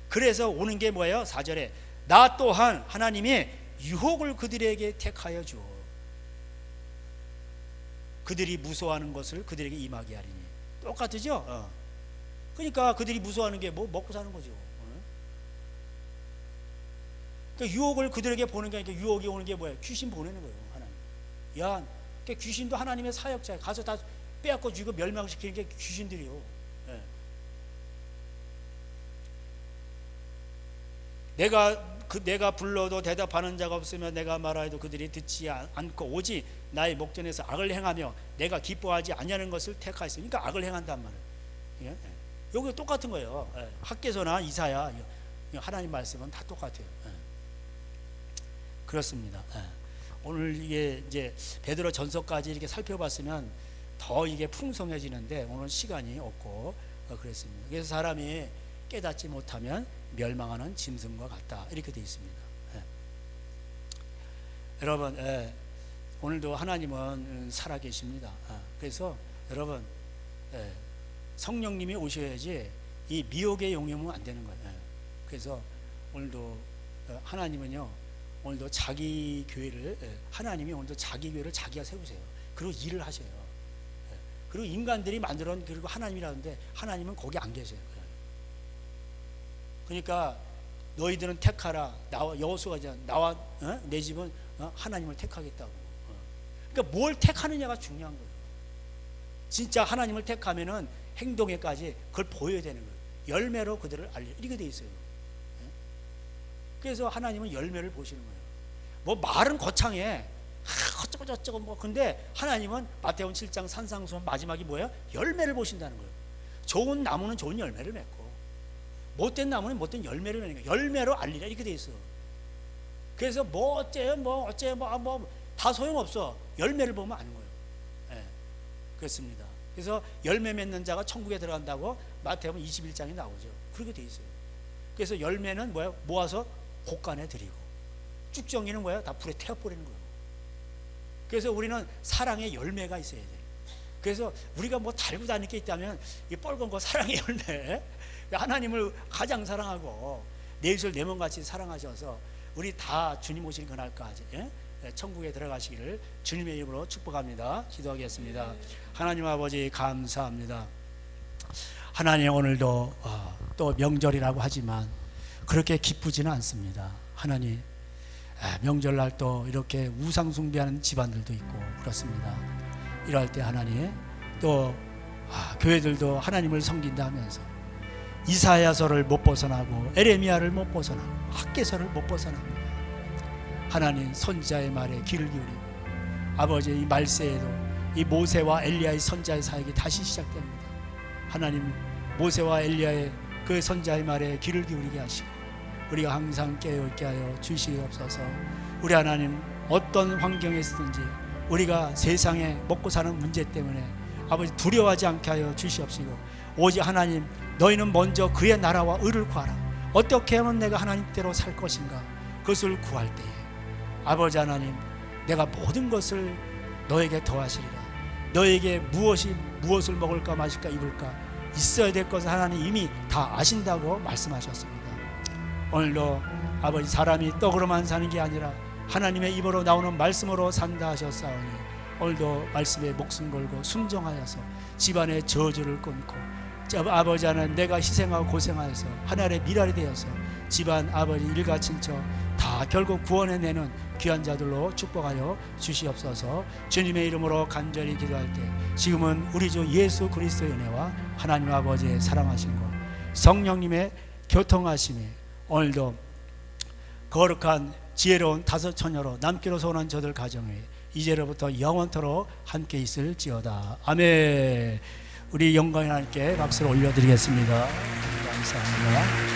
그래서 오는 게 뭐예요? 4절에 나 또한 하나님이 유혹을 그들에게 택하여 줘 그들이 무서워하는 것을 그들에게 임하게 하리니. 똑같으죠? 그러니까 그들이 무서워하는 게 뭐 먹고 사는 거죠. 그러니까 유혹을 그들에게 보는 게 아니라 유혹이 오는 게 뭐예요? 귀신 보내는 거예요. 하나님. 야, 그러니까 귀신도 하나님의 사역자야. 가서 다 빼앗고 죽이고 멸망시키는 게 귀신들이요. 내가 불러도 대답하는 자가 없으며 내가 말하여도 그들이 듣지 않고 오직 나의 목전에서 악을 행하며 내가 기뻐하지 아니하는 것을 택하였으니 그러니까 악을 행한단 말이에요. 여기 똑같은 거예요. 학개서나 이사야 하나님 말씀은 다 똑같아요. 그렇습니다. 오늘 이게 이제 베드로 전서까지 이렇게 살펴봤으면 더 이게 풍성해지는데 오늘 시간이 없고 그랬습니다. 그래서 사람이 깨닫지 못하면 멸망하는 짐승과 같다 이렇게 되어 있습니다. 여러분 오늘도 하나님은 살아계십니다. 그래서 여러분 성령님이 오셔야지 이 미혹에 용이면 안 되는 거예요. 그래서 오늘도 하나님은요 오늘도 자기 교회를 하나님이 오늘도 자기 교회를 자기가 세우세요. 그리고 일을 하셔요. 그리고 인간들이 만들어 그리고 하나님이라는데 하나님은 거기 안 계세요. 그러니까 너희들은 택하라. 나와 여호수아가 나와 내 집은 하나님을 택하겠다고. 그러니까 뭘 택하느냐가 중요한 거예요. 진짜 하나님을 택하면은 행동에까지 그걸 보여야 되는 거예요. 열매로 그들을 알리라 이렇게 돼 있어요. 그래서 하나님은 열매를 보시는 거예요. 뭐 말은 거창해. 어쩌고 저쩌고 뭐 근데 하나님은 마태복음 7장 산상수훈 마지막이 뭐예요? 열매를 보신다는 거예요. 좋은 나무는 좋은 열매를 맺고 못된 나무는 못된 열매를 맺는 거예요. 열매로 알리라 이렇게 돼 있어요. 그래서 뭐 어째 뭐 다 소용없어. 열매를 보면 아는 거예요. 네, 그렇습니다. 그래서 열매 맺는 자가 천국에 들어간다고 마태복음 21장에 나오죠. 그렇게 돼 있어요. 그래서 열매는 뭐야? 모아서 곳간에 드리고 쭉정이는 뭐야? 다 불에 태워버리는 거예요. 그래서 우리는 사랑의 열매가 있어야 돼요. 그래서 우리가 뭐 달고 다닐 게 있다면 이 빨간 거 사랑의 열매, 하나님을 가장 사랑하고 내 입술 내 몸같이 사랑하셔서 우리 다 주님 오시는 그날까지 천국에 들어가시기를 주님의 이름으로 축복합니다. 기도하겠습니다. 하나님 아버지 감사합니다. 하나님 오늘도 또 명절이라고 하지만 그렇게 기쁘지는 않습니다. 하나님 명절날 또 이렇게 우상 숭배하는 집안들도 있고 그렇습니다. 이럴 때 하나님 또 교회들도 하나님을 섬긴다 하면서 이사야서를 못 벗어나고 에레미야를 못 벗어나고 학개서를 못 벗어납니다. 하나님 선지자의 말에 귀를 기울이고 아버지 이 말세에도 이 모세와 엘리야의 선지자의 사역이 다시 시작됩니다. 하나님 모세와 엘리야의 그 선지자의 말에 귀를 기울이게 하시고 우리가 항상 깨어있게 하여 주시옵소서. 우리 하나님 어떤 환경에 있든지 우리가 세상에 먹고 사는 문제 때문에 아버지 두려워하지 않게 하여 주시옵시고 오직 하나님 너희는 먼저 그의 나라와 의를 구하라. 어떻게 하면 내가 하나님대로 살 것인가 그것을 구할 때에 아버지 하나님 내가 모든 것을 너에게 더하시리라. 너에게 무엇을 먹을까 마실까 입을까 있어야 될 것을 하나님 이미 다 아신다고 말씀하셨습니다. 오늘도 아버지 사람이 떡으로만 사는 게 아니라 하나님의 입으로 나오는 말씀으로 산다 하셨사오니 오늘도 말씀에 목숨 걸고 순종하여서 집안의 저주를 끊고 아버지 하나님 내가 희생하고 고생하여서 하나님의 미랄이 되어서 집안 아버지 일가 친척 다 결국 구원해내는 귀한 자들로 축복하여 주시옵소서. 주님의 이름으로 간절히 기도할 때 지금은 우리 주 예수 그리스도의 은혜와 하나님 아버지의 사랑하심과 성령님의 교통하심이 오늘도 거룩한 지혜로운 다섯 처녀로 남기로 소원한 저들 가정에 이제로부터 영원토록 함께 있을지어다. 아멘. 우리 영광의 하나님께 박수를 올려드리겠습니다. 감사합니다.